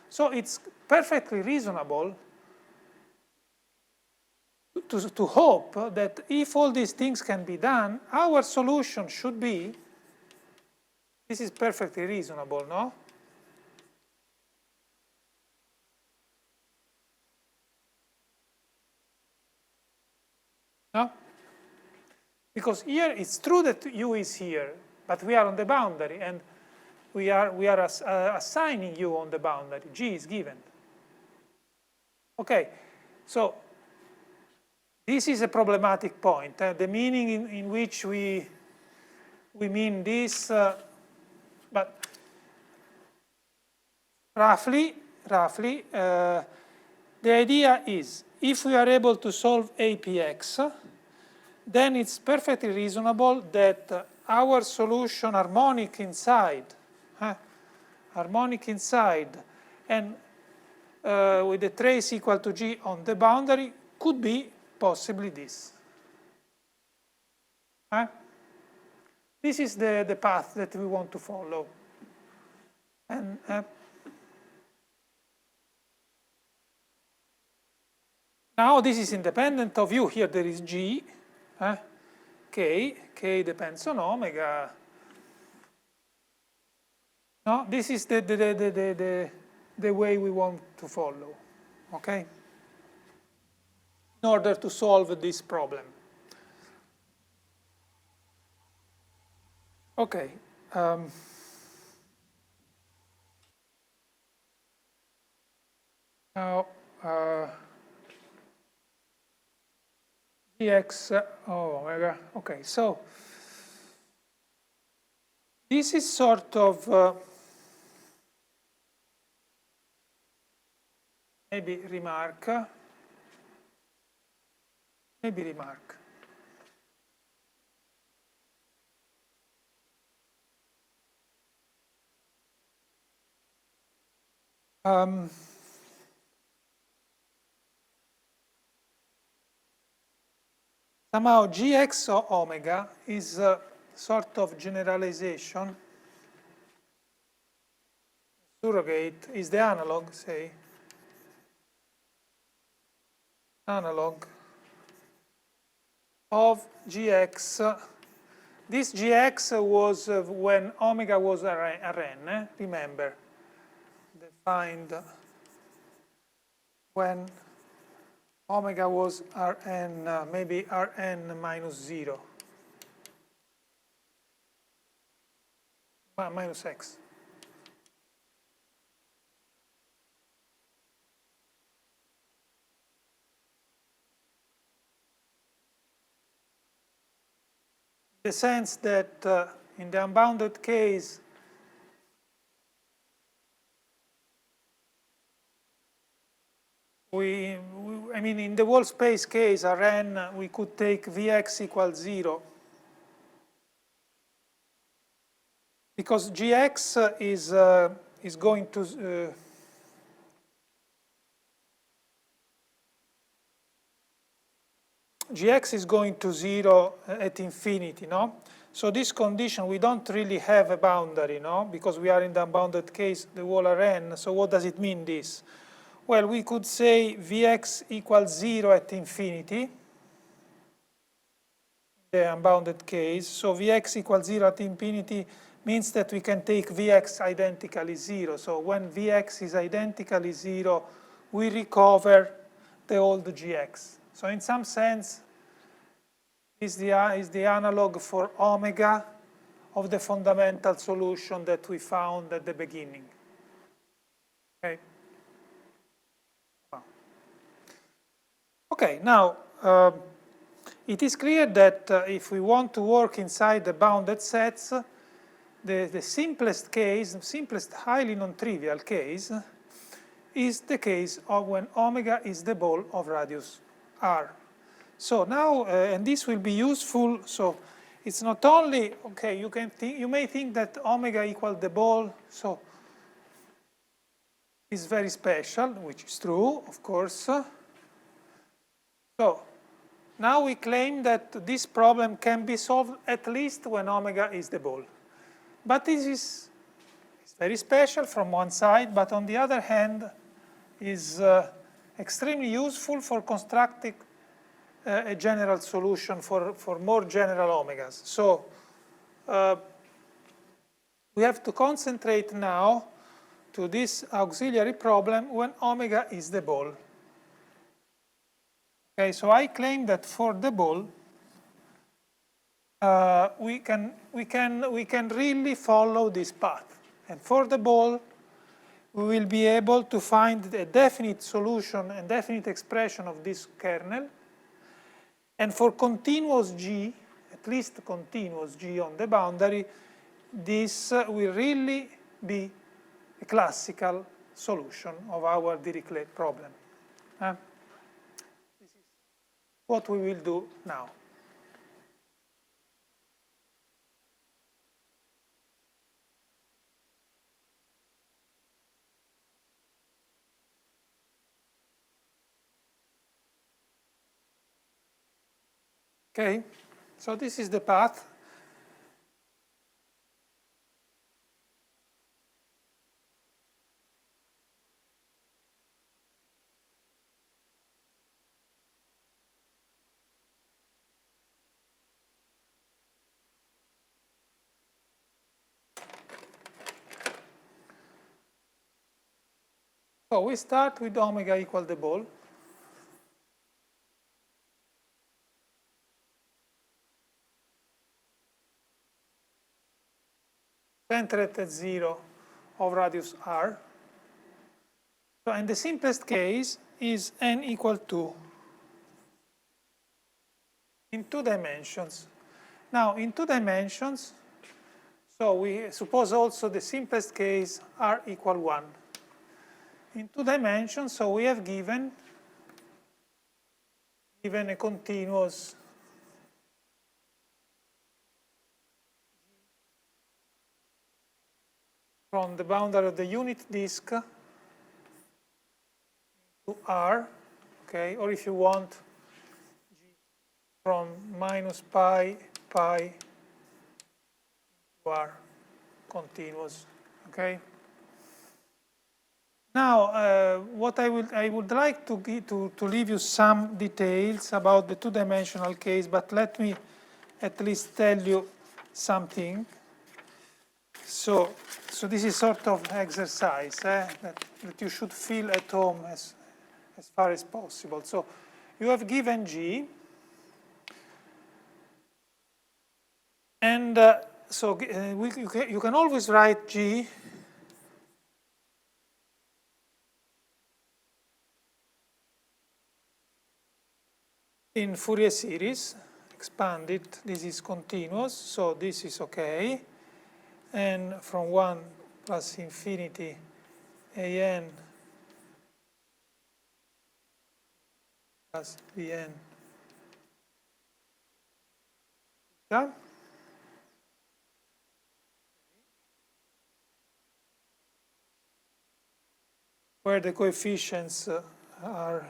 So it's perfectly reasonable to hope that if all these things can be done, our solution should be, this is perfectly reasonable, no? No? Because here it's true that U is here, but we are on the boundary, and we are assigning U on the boundary. G is given. Okay, so this is a problematic point. The meaning in which we mean this, but roughly, the idea is if we are able to solve APX, then it's perfectly reasonable that our solution harmonic inside, and with the trace equal to G on the boundary could be possibly this. This is the path that we want to follow. And now this is independent of U. Here there is G. K depends on omega. No, this is the way we want to follow, okay? In order to solve this problem. Okay. Now, dx, omega. Okay, so this is sort of maybe remark. Somehow gx omega is a sort of generalization. Surrogate is the analog, say, analog of gx. This gx was when omega was Rn, remember, defined when omega was Rn, maybe Rn minus 0, minus x. The sense that in the unbounded case, I mean, in the whole space case, Rn, we could take Vx equals 0. Because Gx is going to, Gx is going to 0 at infinity, no? So this condition, we don't really have a boundary, no? Because we are in the unbounded case, the whole Rn. So what does it mean, this? Well, we could say Vx equals 0 at infinity, the unbounded case. So Vx equals 0 at infinity means that we can take Vx identically 0. So when Vx is identically 0, we recover the old Gx. So in some sense, is the analog for omega of the fundamental solution that we found at the beginning. Okay. Okay, now it is clear that if we want to work inside the bounded sets, the simplest case, simplest highly non-trivial case, is the case of when omega is the ball of radius r. So now, and this will be useful. So it's not only okay. You may think that omega equal the ball, so is very special, which is true, of course. So now we claim that this problem can be solved at least when omega is the ball. But this is very special from one side, but on the other hand is extremely useful for constructing a general solution for more general omegas. So we have to concentrate now to this auxiliary problem when omega is the ball. Okay, so I claim that for the ball, we can really follow this path. And for the ball, we will be able to find a definite solution and definite expression of this kernel. And for continuous G, at least continuous G on the boundary, this will really be a classical solution of our Dirichlet problem. This is what we will do now. Okay, so this is the path. So we start with omega equal the ball. Centered at 0 of radius r. So, and the simplest case is n equal to in 2 dimensions. Now, in 2 dimensions, so we suppose also the simplest case r equal 1. In 2 dimensions, so we have given a continuous from the boundary of the unit disk to r, okay, or if you want, g from minus pi to r, continuous, okay. Now, what I would like to leave you some details about the 2-dimensional case, but let me at least tell you something. So this is sort of exercise that you should feel at home as far as possible. So you have given G, and you can always write G in Fourier series, expanded. This is continuous, so this is okay. And from 1 plus infinity an plus bn theta. Where the coefficients are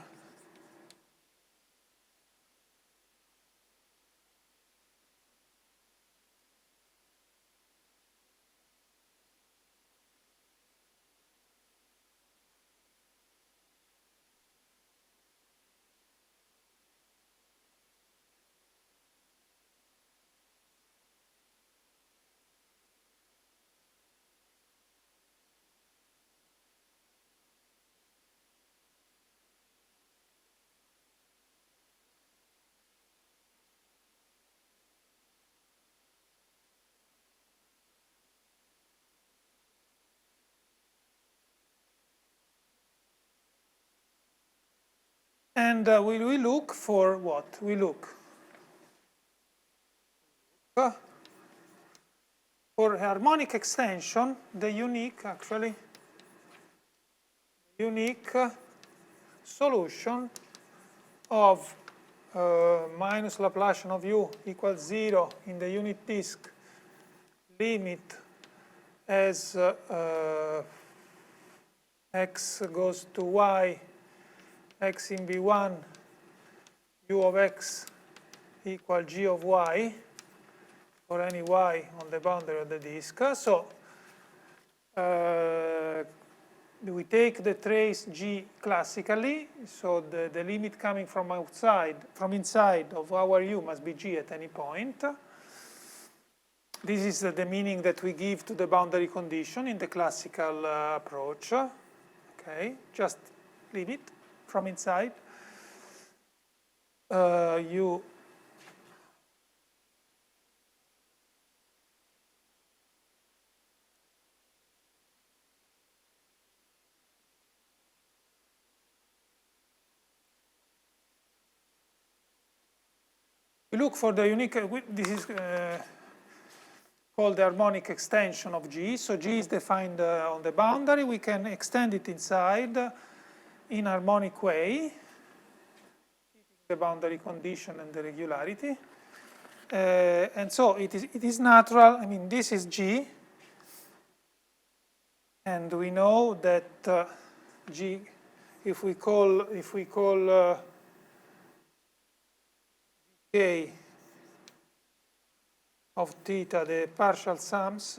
and we look for what? We look for harmonic extension, the unique solution of minus Laplacian of u equals 0 in the unit disk limit as x goes to y, x in B1, u of x equal g of y for any y on the boundary of the disk. So we take the trace g classically, so the limit coming from inside of our u must be g at any point. This is the meaning that we give to the boundary condition in the classical approach. Okay, just limit from inside. U we look for the unique, this is called the harmonic extension of G. So G is defined on the boundary. We can extend it inside in harmonic way, keeping the boundary condition and the regularity. And so it is natural. I mean, this is G, and we know that G, if we call K of theta the partial sums,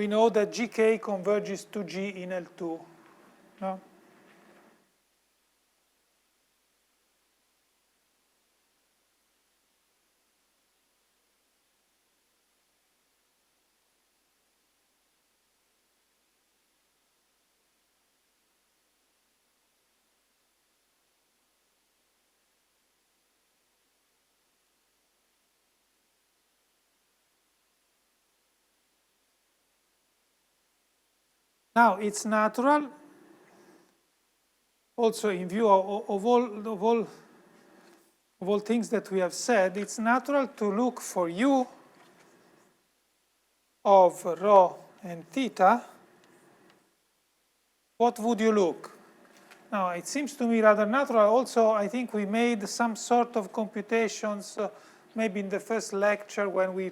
we know that GK converges to G in L2. No? Now, it's natural, also in view of all things that we have said, it's natural to look for U of rho and theta. What would you look? Now, it seems to me rather natural. Also, I think we made some sort of computations, maybe in the first lecture when we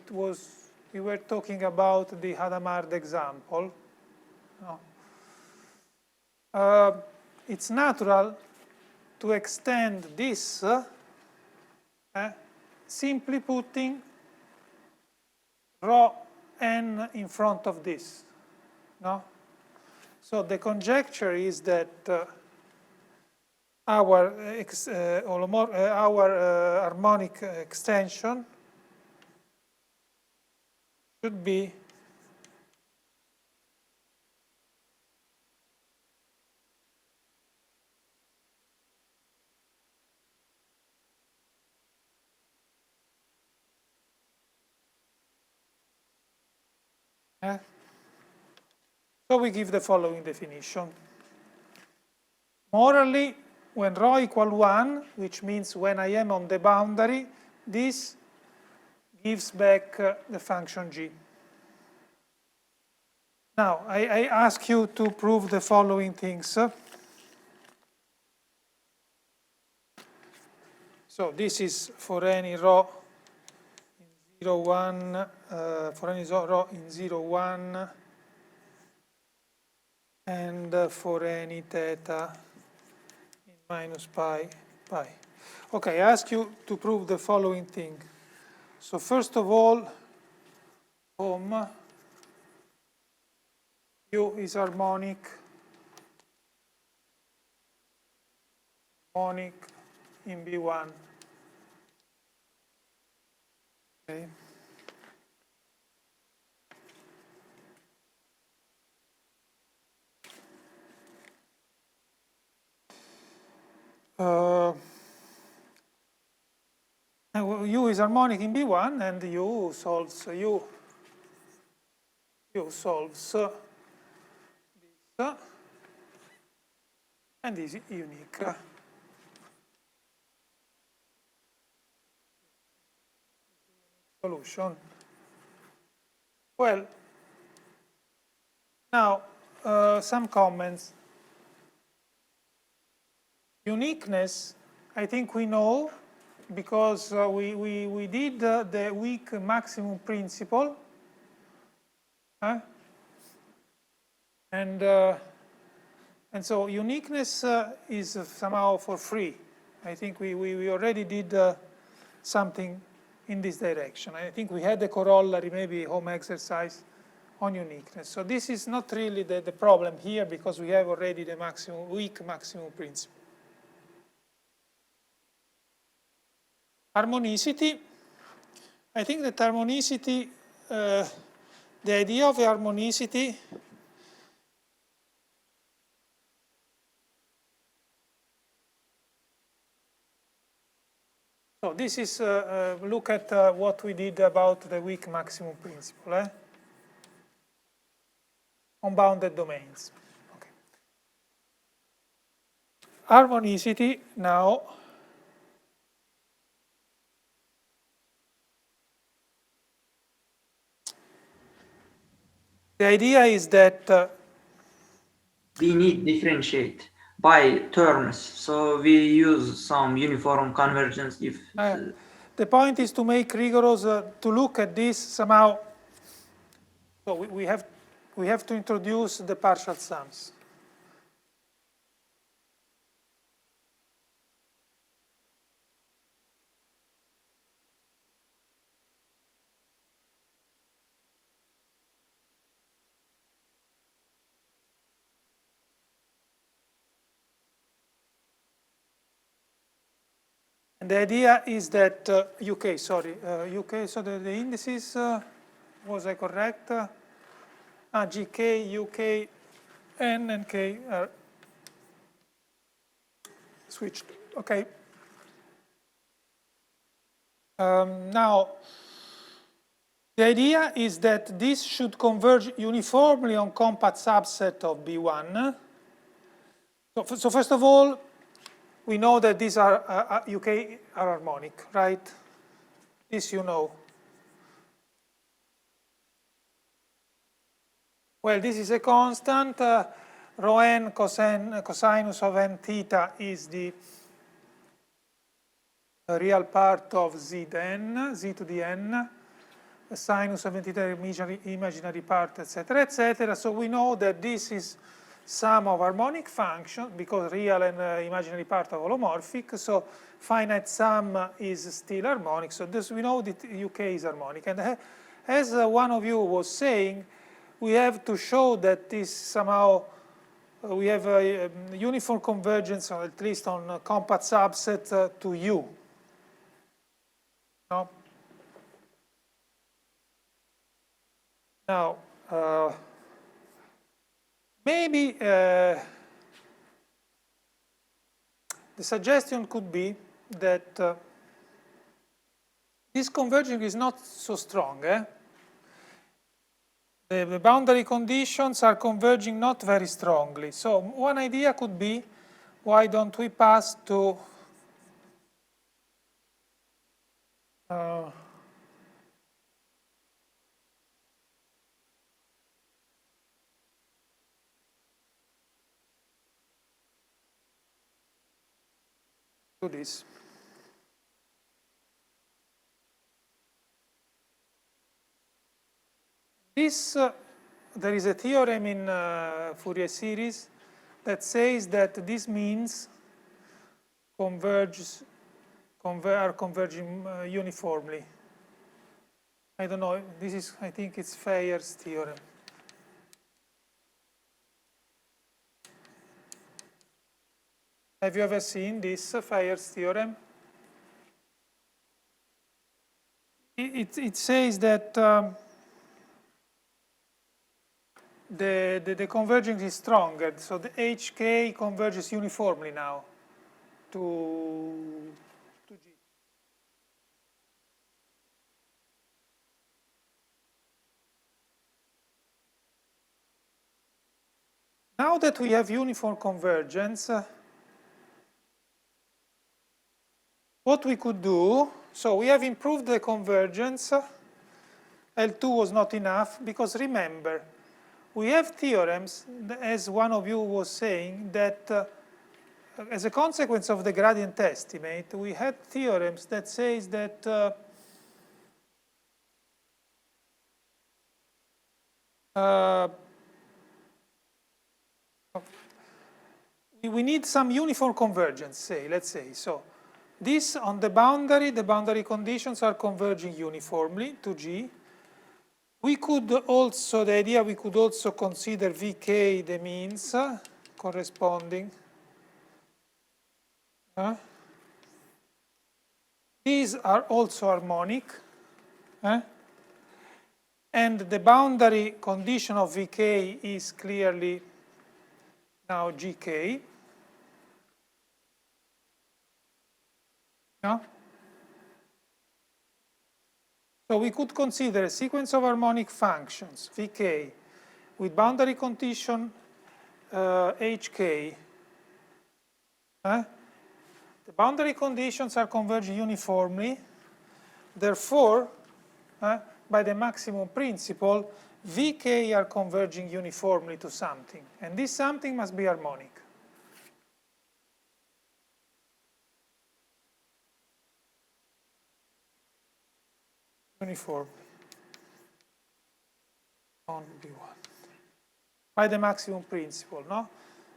were talking about the Hadamard example. No. It's natural to extend this simply putting rho n in front of this. No? So the conjecture is that our harmonic extension should be so we give the following definition. Morally, when rho equal 1, which means when I am on the boundary, this gives back the function g. Now, I ask you to prove the following things. So this is for any rho in 0, 1, for any rho in 0, 1, and for any theta in minus pi, pi. Okay, I ask you to prove the following thing. So first of all, U is harmonic in B1. Okay. U is harmonic in B1, and U solves this, and is unique. Solution. Well, now some comments. Uniqueness, I think we know, because we did the weak maximum principle, and so uniqueness is somehow for free. I think we already did something in this direction. I think we had a corollary, maybe home exercise on uniqueness. So this is not really the problem here, because we have already the weak maximum principle. Harmonicity, I think that harmonicity, the idea of harmonicity so this is, look at what we did about the weak maximum principle, on bounded domains. Okay. Harmonicity now, the idea is that we need differentiate by terms, so we use some uniform convergence if the point is to make rigorous, to look at this somehow. So we have to introduce the partial sums. the idea is that UK, sorry, UK, so the indices, was I correct? GK, UK, N and K are switched, okay. Now, the idea is that this should converge uniformly on compact subset of B1. So first of all, we know that these are UK are harmonic, right? This you know. Well, this is a constant. Rho n cosinus of n theta is the real part of Zn, Z to the n. The sinus of n theta imaginary part, etc., etc. So we know that this is sum of harmonic function because real and imaginary part are holomorphic. So finite sum is still harmonic. So this we know that UK is harmonic. And as one of you was saying, we have to show that this somehow we have a uniform convergence, or at least on a compact subset to U. No? Now, maybe the suggestion could be that this convergence is not so strong. The boundary conditions are converging not very strongly. So one idea could be, why don't we pass to this. This, there is a theorem in Fourier series that says that this means are converging uniformly. I don't know, this is, I think it's Feyer's theorem. Have you ever seen this Feyer's theorem? It says that the convergence is stronger, so the HK converges uniformly now to G. Now that we have uniform convergence, what we could do, so we have improved the convergence. L2 was not enough because remember, we have theorems, as one of you was saying, that as a consequence of the gradient estimate, we had theorems that says that we need some uniform convergence, let's say. So this on the boundary conditions are converging uniformly to G. We could also, the idea we could also consider Vk the means corresponding. These are also harmonic. And the boundary condition of Vk is clearly now Gk. No? So we could consider a sequence of harmonic functions, Vk, with boundary condition Hk. The boundary conditions are converging uniformly. Therefore, by the maximum principle, Vk are converging uniformly to something. And this something must be harmonic. Uniformly on B1 by the maximum principle, no?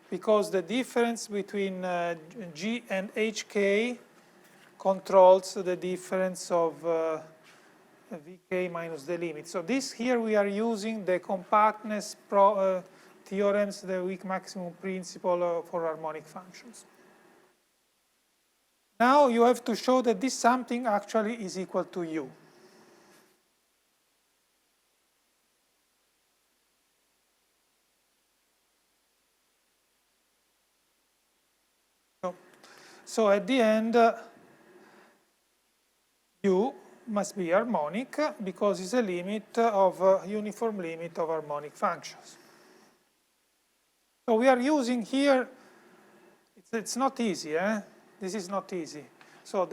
Because the difference between G and HK controls the difference of Vk minus the limit. So this here we are using the compactness theorems, the weak maximum principle for harmonic functions. Now you have to show that this something actually is equal to U. So at the end, U must be harmonic because it's a limit of uniform limit of harmonic functions. So we are using here, it's not easy, This is not easy. So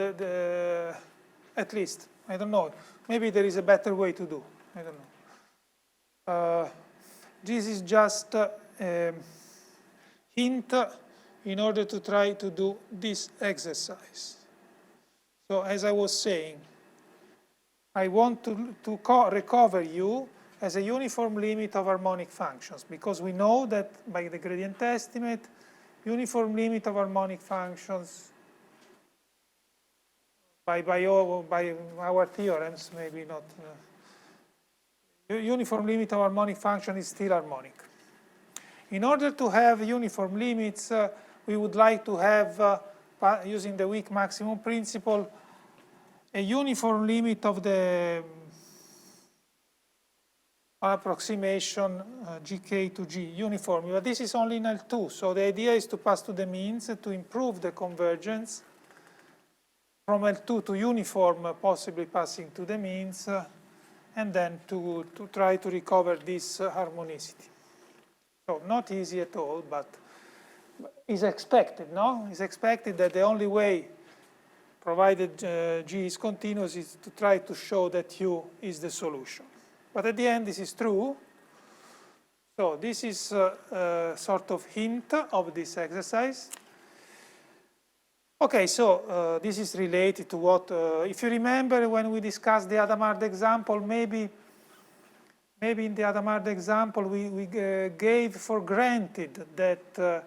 at least, I don't know, maybe there is a better way to do, I don't know. This is just a hint in order to try to do this exercise. So as I was saying, I want to recover U as a uniform limit of harmonic functions, because we know that by the gradient estimate, uniform limit of harmonic functions by our theorems, maybe not. Uniform limit of harmonic function is still harmonic. In order to have uniform limits, we would like to have, using the weak maximum principle, a uniform limit of the approximation GK to G uniformly, but this is only in L2, so the idea is to pass to the means to improve the convergence from L2 to uniform, possibly passing to the means, and then to try to recover this harmonicity. So not easy at all, but is expected, no? It's expected that the only way, provided G is continuous, is to try to show that U is the solution. But at the end, this is true. So this is a sort of hint of this exercise. Okay, so this is related to what, if you remember when we discussed the Hadamard example, maybe in the Hadamard example we gave for granted that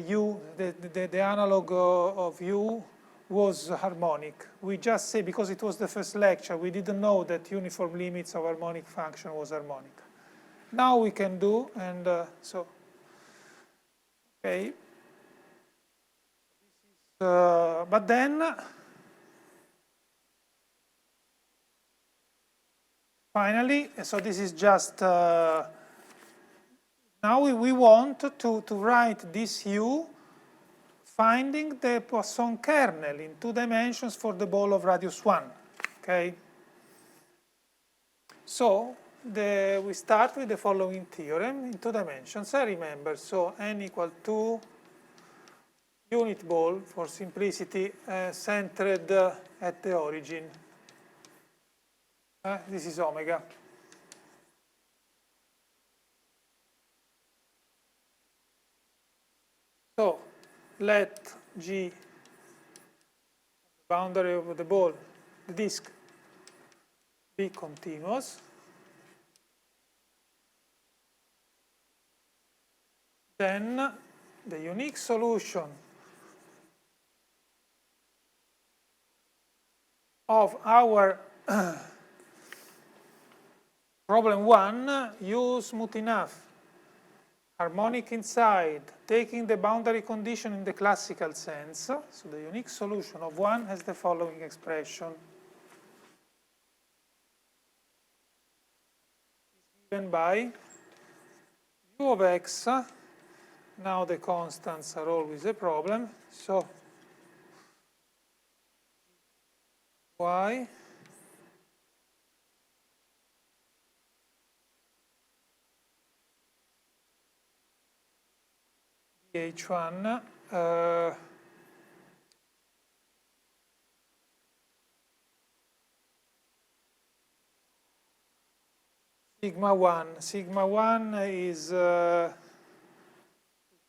U, the analog of U was harmonic. We just say, because it was the first lecture, we didn't know that uniform limits of harmonic function was harmonic. Now we can do, and so, okay. But then, finally, so this is just, now we want to write this U finding the Poisson kernel in 2 dimensions for the ball of radius 1, okay? So, we start with the following theorem in 2 dimensions, I remember. So, n equal to unit ball, for simplicity, centered at the origin. This is omega. So, let G, the boundary of the ball, the disk, be continuous. Then the unique solution of our problem 1, U smooth enough, harmonic inside, taking the boundary condition in the classical sense. So the unique solution of 1 has the following expression. Is given by U of x. Now the constants are always a problem. So y H1 sigma 1. Sigma 1 is 2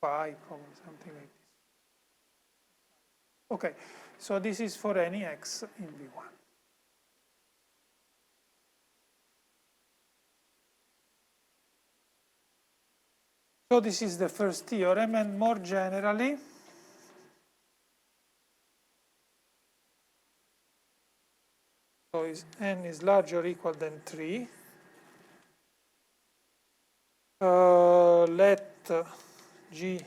pi, probably something like this. Okay, so this is for any x in V1. So this is the first theorem, and more generally, so n is larger or equal than 3. Let G,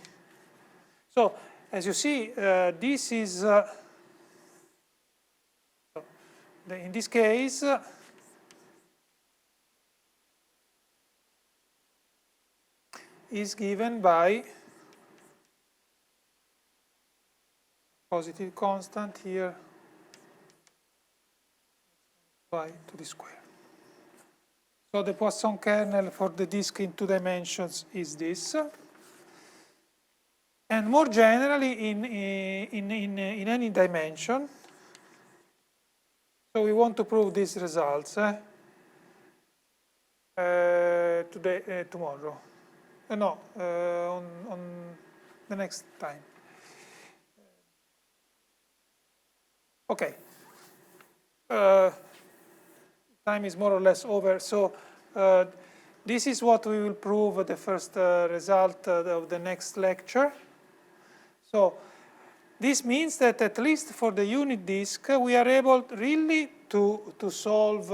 So as you see, this is in this case is given by positive constant here y to the square. So the Poisson kernel for the disk in 2 dimensions is this. And more generally, in any dimension, so we want to prove these results tomorrow. No, on the next time. Okay. Time is more or less over. So this is what we will prove the first result of the next lecture. So this means that at least for the unit disk, we are able really to solve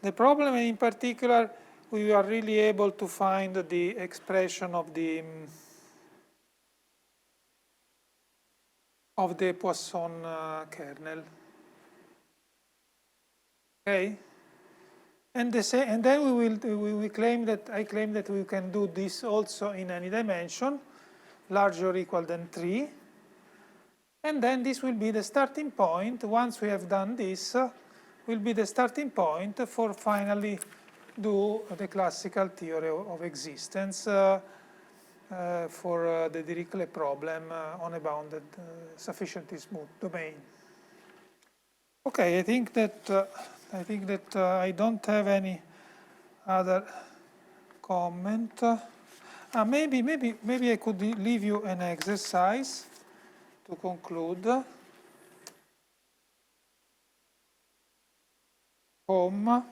the problem, and in particular, we are really able to find the expression of the Poisson kernel. Okay, and then we claim that I claim that we can do this also in any dimension, larger or equal than 3. And then this will be the starting point. Once we have done this, will be the starting point for finally do the classical theory of existence for the Dirichlet problem on a bounded sufficiently smooth domain. Okay, I think that I don't have any other comment. Maybe I could leave you an exercise to conclude. Home.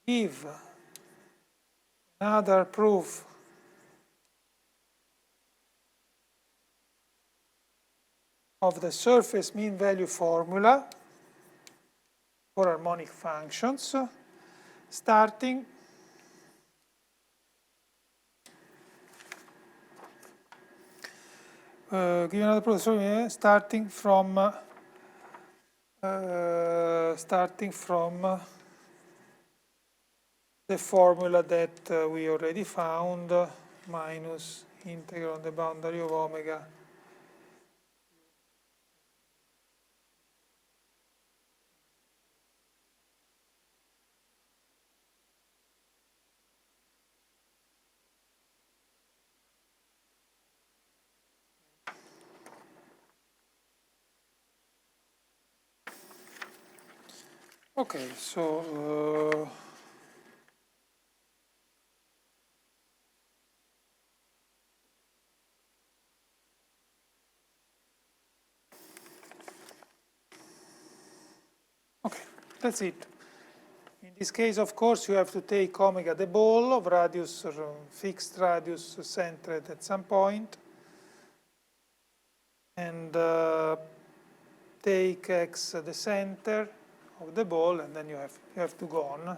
Give another proof of the surface mean value formula for harmonic functions, starting give another proof starting from the formula that we already found, minus integral on the boundary of omega okay, so okay, that's it. In this case, of course, you have to take omega the ball of radius, or fixed radius centered at some point, and take x the center of the ball, and then you have to go on.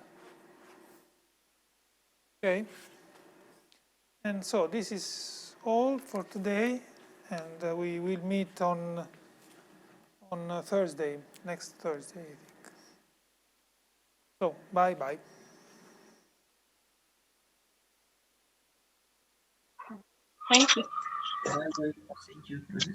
Okay, and so this is all for today, and we will meet on Thursday, next Thursday, I think. So bye. Thank you. Thank you.